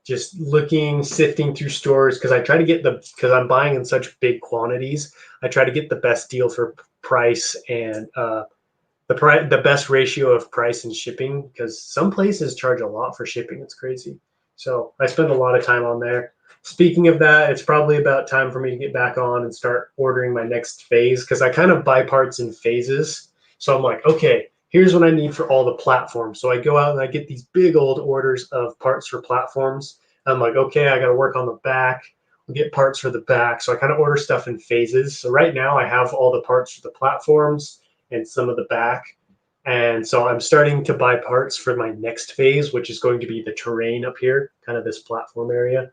just looking, sifting through stores because because I'm buying in such big quantities, I try to get the best deal for price and the best ratio of price and shipping, because some places charge a lot for shipping. It's crazy. So I spend a lot of time on there. Speaking of that, it's probably about time for me to get back on and start ordering my next phase, because I kind of buy parts in phases. So I'm like, okay, here's what I need for all the platforms. So I go out and I get these big old orders of parts for platforms. I'm like, okay, I got to work on the back, I'll get parts for the back. So I kind of order stuff in phases. So right now I have all the parts for the platforms and some of the back. And so I'm starting to buy parts for my next phase, which is going to be the terrain up here, kind of this platform area.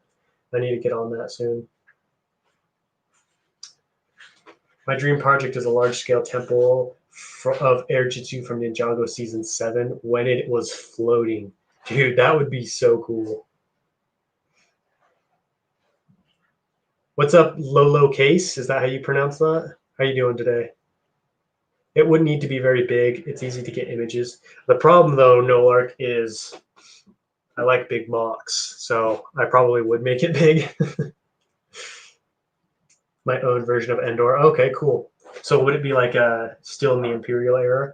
I need to get on that soon. My dream project is a large-scale temple of Air Jitsu from Ninjago Season 7 when it was floating. Dude, that would be so cool. What's up, Lolo Case? Is that how you pronounce that? How you doing today? It wouldn't need to be very big. It's easy to get images. The problem, though, Nolark, is I like big mocks, so I probably would make it big. My own version of Endor. Okay, cool. So would it be like still in the Imperial era?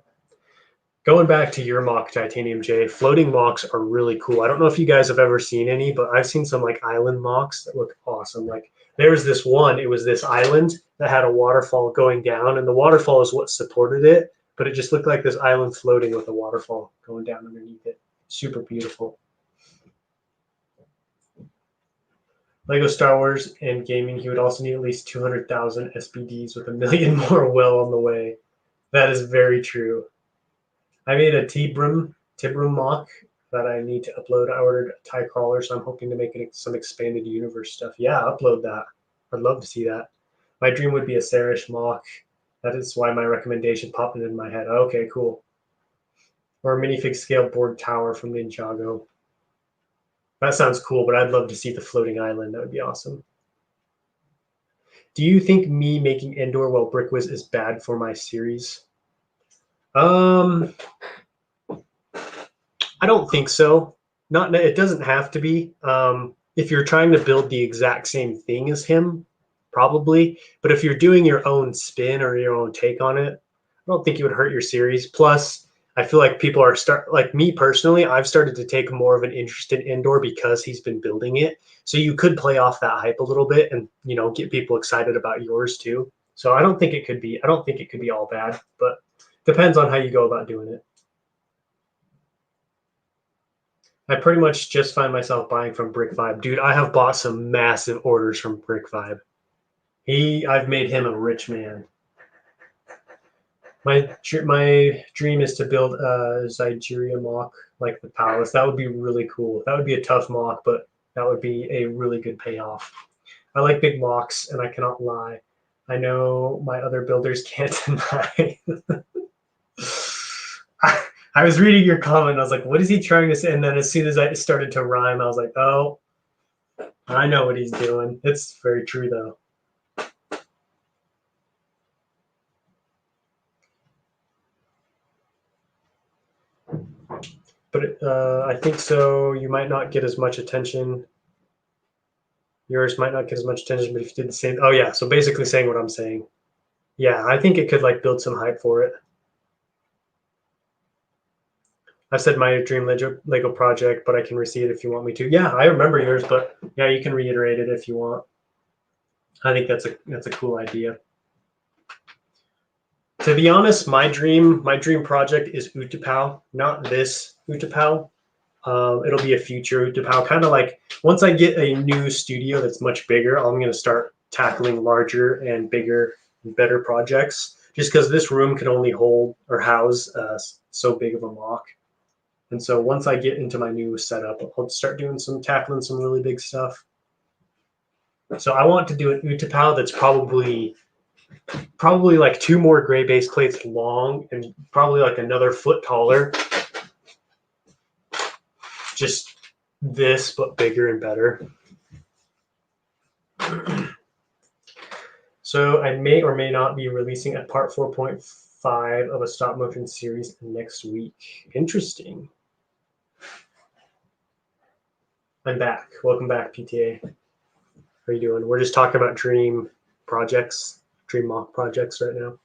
Going back to your mock, Titanium J, floating mocks are really cool. I don't know if you guys have ever seen any, but I've seen some like island mocks that look awesome. Like there's this one, it was this island that had a waterfall going down, and the waterfall is what supported it, but it just looked like this island floating with a waterfall going down underneath it. Super beautiful. Lego Star Wars and gaming, he would also need at least 200,000 SPDs with a million more well on the way. That is very true. I made a Tibrum mock that I need to upload. I ordered a TIE crawler, so I'm hoping to make some expanded universe stuff. Yeah, upload that. I'd love to see that. My dream would be a Sarish mock. That is why my recommendation popped into my head. Okay, cool. Or a minifig scale board tower from Ninjago. That sounds cool, but I'd love to see the floating island. That would be awesome. Do you think me making Endor while Brickwiz is bad for my series? I don't think so. Not it doesn't have to be. If you're trying to build the exact same thing as him, probably. But if you're doing your own spin or your own take on it, I don't think it would hurt your series. Plus, I feel like people are like me personally, I've started to take more of an interest in Endor because he's been building it. So you could play off that hype a little bit and get people excited about yours too. So I don't think it could be all bad, but depends on how you go about doing it. I pretty much just find myself buying from Brick Vibe. Dude, I have bought some massive orders from Brick Vibe. I've made him a rich man. My dream is to build a Zygeria mock like the palace. That would be really cool. That would be a tough mock, but that would be a really good payoff. I like big mocks, and I cannot lie. I know my other builders can't deny. I was reading your comment. I was like, what is he trying to say? And then as soon as I started to rhyme, I was like, oh, I know what he's doing. It's very true, though. But I think so. You might not get as much attention. Yours might not get as much attention, but if you did the same. Oh, yeah. So basically saying what I'm saying. Yeah, I think it could like build some hype for it. I said my dream Lego project, but I can read it if you want me to. Yeah, I remember yours, but yeah, you can reiterate it if you want. I think that's a cool idea. To be honest, my dream project is Utapau, not this Utapau. It'll be a future Utapau. Kind of like once I get a new studio that's much bigger, I'm going to start tackling larger and bigger and better projects. Just because this room can only hold or house so big of a mock. And so once I get into my new setup, I'll start tackling some really big stuff. So I want to do an Utapau that's probably like 2 more gray base plates long and probably like another foot taller. Just this, but bigger and better. So I may or may not be releasing a part 4.5 of a stop motion series next week. Interesting. I'm back. Welcome back, PTA. How are you doing? We're just talking about dream mock projects right now.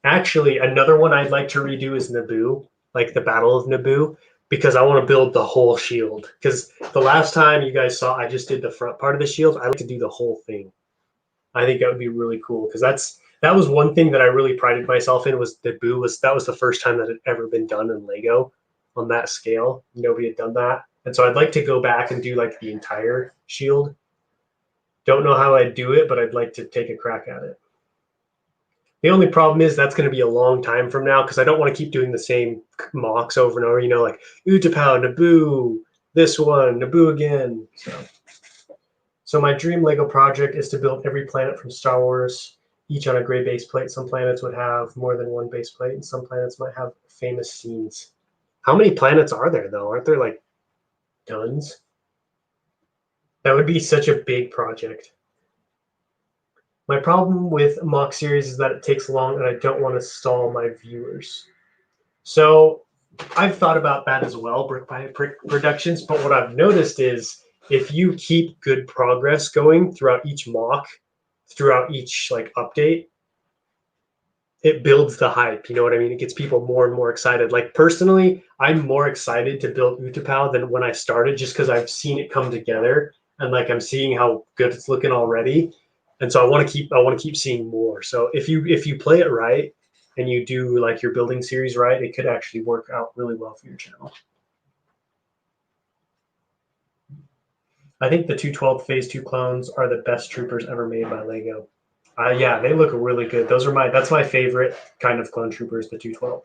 Actually, another one I'd like to redo is Naboo, like the Battle of Naboo, because I want to build the whole shield. Because the last time you guys saw, I just did the front part of the shield. I like to do the whole thing. I think that would be really cool because that was one thing that I really prided myself in was Naboo. That was the first time that had ever been done in Lego on that scale. Nobody had done that. And so I'd like to go back and do like the entire shield. Don't know how I'd do it, but I'd like to take a crack at it. The only problem is that's going to be a long time from now because I don't want to keep doing the same mocks over and over. You know, like Utapau, Naboo, this one, Naboo again. So my dream Lego project is to build every planet from Star Wars, each on a gray base plate. Some planets would have more than one base plate, and some planets might have famous scenes. How many planets are there, though? Aren't there like tons? That would be such a big project. My problem with mock series is that it takes long and I don't want to stall my viewers. So I've thought about that as well, brick by brick productions. But what I've noticed is if you keep good progress going throughout each mock, throughout each like update, it builds the hype. You know what I mean? It gets people more and more excited. Like personally, I'm more excited to build Utapau than when I started, just because I've seen it come together and like I'm seeing how good it's looking already. And so I want to keep seeing more. So if you play it right and you do like your building series right, it could actually work out really well for your channel. I think the 212 Phase 2 clones are the best troopers ever made by Lego. Yeah, they look really good. That's my favorite kind of clone troopers, the 212.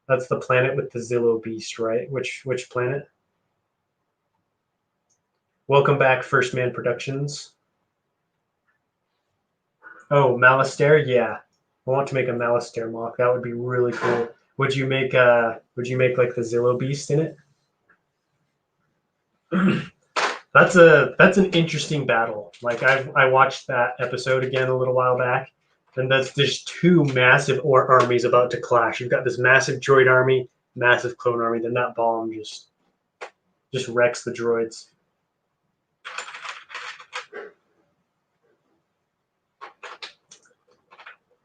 That's the planet with the Zillow Beast, right? Which planet? Welcome back, First Man Productions. Oh, Malastare, yeah. I want to make a Malastare mock. That would be really cool. Would you make like the Zillow Beast in it? That's an interesting battle. Like I watched that episode again a little while back, and there's two massive armies about to clash. You've got this massive droid army, massive clone army. Then that bomb just wrecks the droids.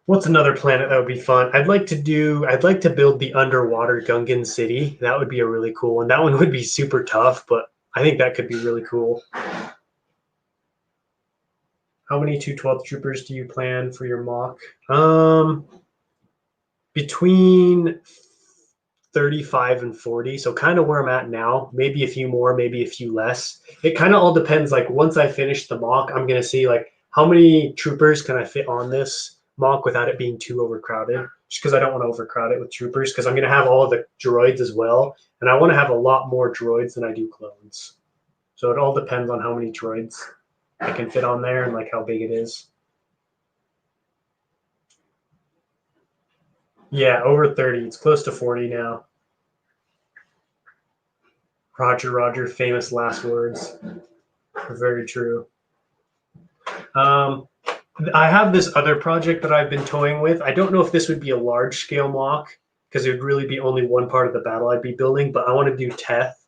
What's another planet that would be fun? I'd like to build the underwater Gungan city. That would be a really cool one. That one would be super tough, but I think that could be really cool. How many 212 troopers do you plan for your mock? Between 35 and 40. So kind of where I'm at now. Maybe a few more, maybe a few less. It kind of all depends. Like once I finish the mock, I'm gonna see like how many troopers can I fit on this mock without it being too overcrowded. Just because I don't want to overcrowd it with troopers, because I'm gonna have all of the droids as well, and I want to have a lot more droids than I do clones. So it all depends on how many droids I can fit on there and like how big it is. Yeah, over 30. It's close to 40 now. Roger, famous last words. Very true. I have this other project that I've been toying with. I don't know if this would be a large scale mock because it would really be only one part of the battle I'd be building, but I want to do Teth,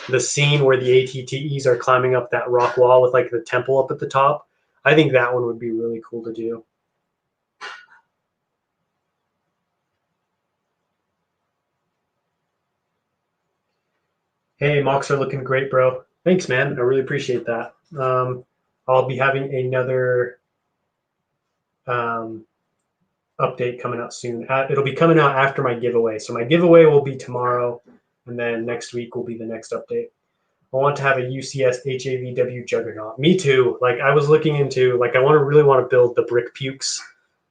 the scene where the ATTEs are climbing up that rock wall with like the temple up at the top. I think that one would be really cool to do. Hey, mocks are looking great, bro. Thanks, man. I really appreciate that. I'll be having another update coming out soon. It'll be coming out after my giveaway. So my giveaway will be tomorrow, and then next week will be the next update. I want to have a UCS HAVW Juggernaut. Me too. Like I was looking into, like I really want to build the Brick Pukes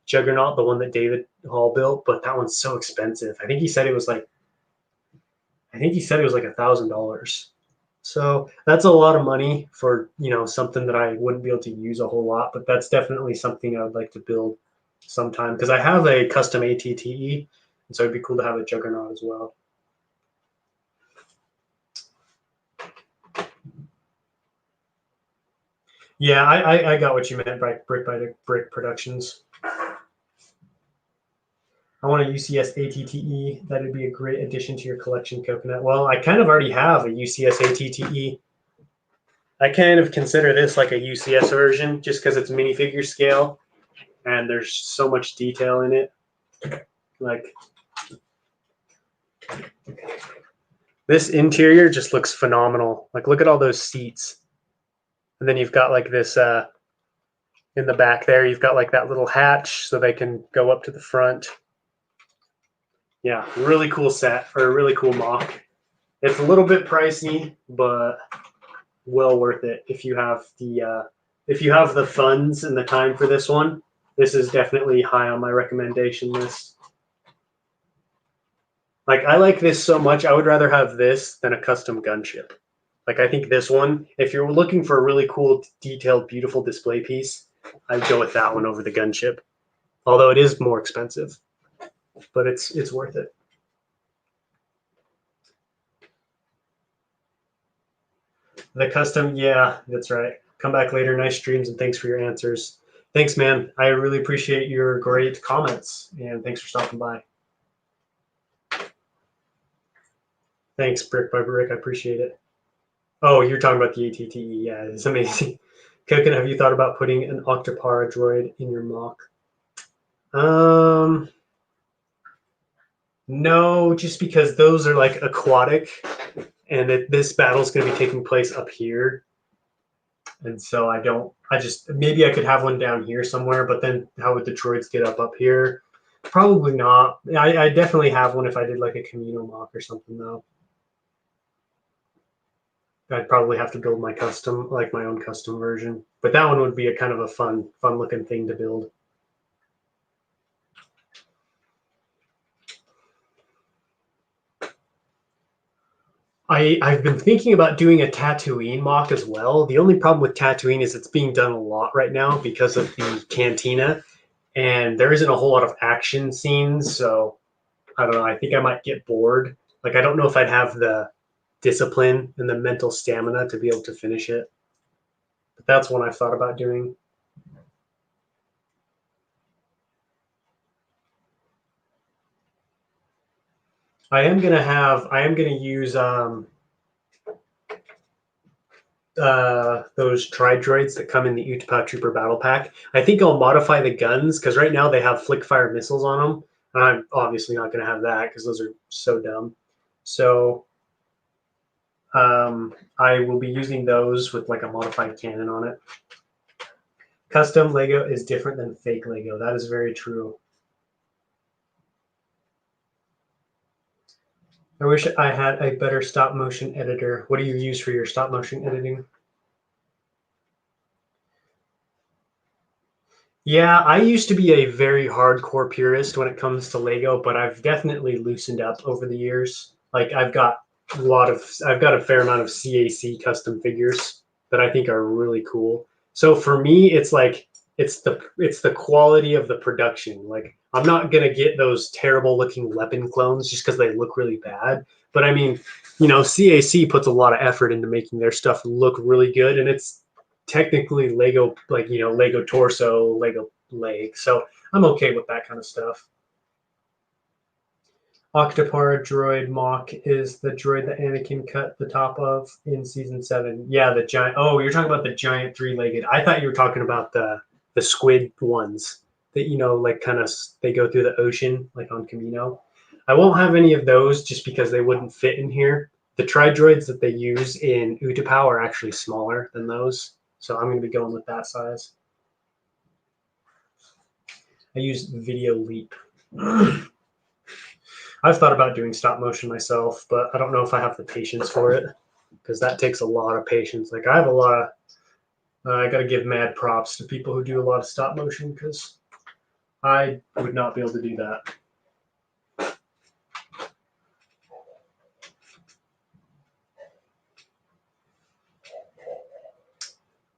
Juggernaut, the one that David Hall built, but that one's so expensive. I think he said it was like $1,000. So that's a lot of money for something that I wouldn't be able to use a whole lot. But that's definitely something I would like to build sometime because I have a custom ATTE, and so it'd be cool to have a Juggernaut as well. Yeah, I got what you meant by brick productions. I want a UCS ATTE. That'd be a great addition to your collection, Coconut. Well, I kind of already have a UCS ATTE. I kind of consider this like a UCS version just because it's minifigure scale and there's so much detail in it. Like this interior just looks phenomenal. Like look at all those seats. And then you've got like this in the back there, you've got like that little hatch so they can go up to the front. Yeah, really cool set or a really cool mock. It's a little bit pricey, but well worth it if you have the if you have the funds and the time for this one, this is definitely high on my recommendation list. Like, I like this so much, I would rather have this than a custom gunship. Like, I think this one, if you're looking for a really cool, detailed, beautiful display piece, I'd go with that one over the gunship. Although it is more expensive, but it's worth it. The custom, yeah, that's right. Come back later. Nice streams, and thanks for your answers. Thanks, man. I really appreciate your great comments, and thanks for stopping by. Thanks, Brick by Brick. I appreciate it. Oh, you're talking about the ATTE. Yeah, it's amazing. Koken, have you thought about putting an Octopara droid in your mock? No, just because those are like aquatic, and this battle is going to be taking place up here. And so I just, maybe I could have one down here somewhere, but then how would the droids get up here? Probably not. I definitely have one if I did like a Camino mock or something though. I'd probably have to build my custom, like my own custom version. But that one would be a kind of a fun looking thing to build. I've been thinking about doing a Tatooine mock as well. The only problem with Tatooine is it's being done a lot right now because of the cantina, and there isn't a whole lot of action scenes. So I don't know. I think I might get bored. Like, I don't know if I'd have the discipline and the mental stamina to be able to finish it. But that's one I've thought about doing. I am gonna use those tri-droids that come in the Utapau Trooper Battle Pack. I think I'll modify the guns because right now they have flick fire missiles on them. And I'm obviously not going to have that because those are so dumb. So I will be using those with like a modified cannon on it. Custom Lego is different than fake Lego. That is very true. I wish I had a better stop motion editor. What do you use for your stop motion editing? Yeah, I used to be a very hardcore purist when it comes to Lego, but I've definitely loosened up over the years. Like I've got a fair amount of CAC custom figures that I think are really cool. So for me, it's like it's the quality of the production. Like I'm not gonna get those terrible looking weapon clones just because they look really bad. But I mean, CAC puts a lot of effort into making their stuff look really good, and it's technically Lego, like Lego torso, Lego leg. So I'm okay with that kind of stuff. Octopara droid mock is the droid that Anakin cut the top of in season 7. Yeah, the giant. Oh, you're talking about the giant three-legged. I thought you were talking about the squid ones that like kind of they go through the ocean like on Camino. I won't have any of those just because they wouldn't fit in here. The tri-droids that they use in Utapau are actually smaller than those. So I'm going to be going with that size. I use Video Leap. I've thought about doing stop motion myself, but I don't know if I have the patience for it because that takes a lot of patience. Like I have a lot of, I got to give mad props to people who do a lot of stop motion because I would not be able to do that.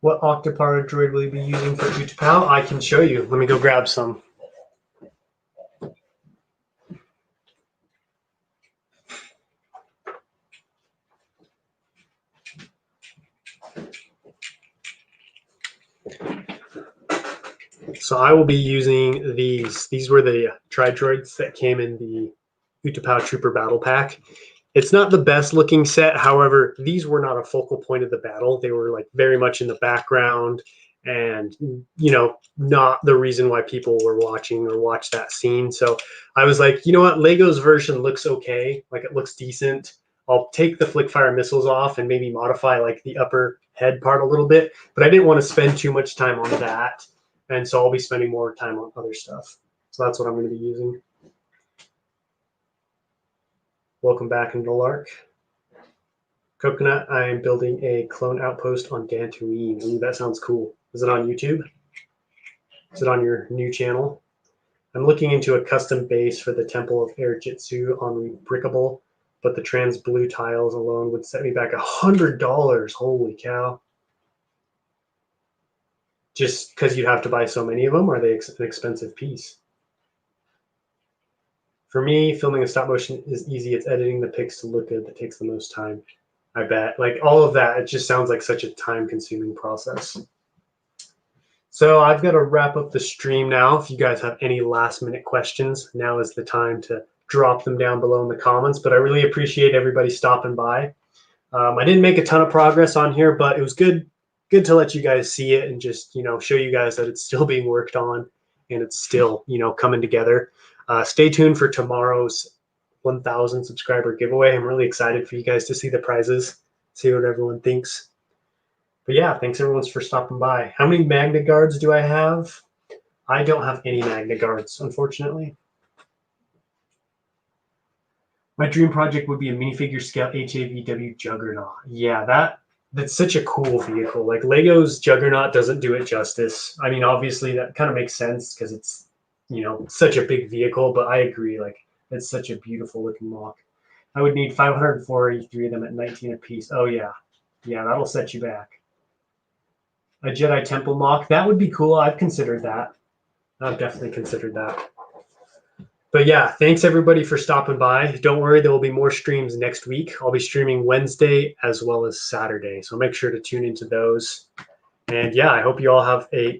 What Octopara droid will you be using for Utapau? I can show you. Let me go grab some. So I will be using these. These were the tri-droids that came in the Utapau Trooper Battle Pack. It's not the best looking set. However, these were not a focal point of the battle. They were like very much in the background and not the reason why people were watching or watched that scene. So I was like, you know what, Lego's version looks okay, like it looks decent. I'll take the flick fire missiles off and maybe modify like the upper head part a little bit, but I didn't want to spend too much time on that, and so I'll be spending more time on other stuff. So that's what I'm going to be using. Welcome back into Lark. Coconut, I'm building a clone outpost on Dantooine. Ooh, that sounds cool. Is it on YouTube? Is it on your new channel? I'm looking into a custom base for the Temple of Air Jitsu on Rebrickable, but the trans blue tiles alone would set me back $100. Holy cow. Just because you'd have to buy so many of them? Are they an expensive piece? For me, filming a stop motion is easy. It's editing the pics to look good that takes the most time. I bet. Like all of that, it just sounds like such a time-consuming process. So I've got to wrap up the stream now. If you guys have any last-minute questions, now is the time to drop them down below in the comments. But I really appreciate everybody stopping by. I didn't make a ton of progress on here, but it was good to let you guys see it and just, show you guys that it's still being worked on and it's still, coming together. Stay tuned for tomorrow's 1,000 subscriber giveaway. I'm really excited for you guys to see the prizes, see what everyone thinks. But yeah, thanks everyone for stopping by. How many Magna Guards do I have? I don't have any Magna Guards, unfortunately. My dream project would be a minifigure scale HAVW Juggernaut. Yeah, that's such a cool vehicle. Like Lego's Juggernaut doesn't do it justice. I mean, obviously that kind of makes sense because it's, such a big vehicle, but I agree. Like it's such a beautiful looking mock. I would need 543 of them at 19 a piece. Oh yeah. Yeah, that'll set you back. A Jedi Temple mock, that would be cool. I've considered that. I've definitely considered that. But yeah, thanks everybody for stopping by. Don't worry, there will be more streams next week. I'll be streaming Wednesday as well as Saturday. So make sure to tune into those. And yeah, I hope you all have a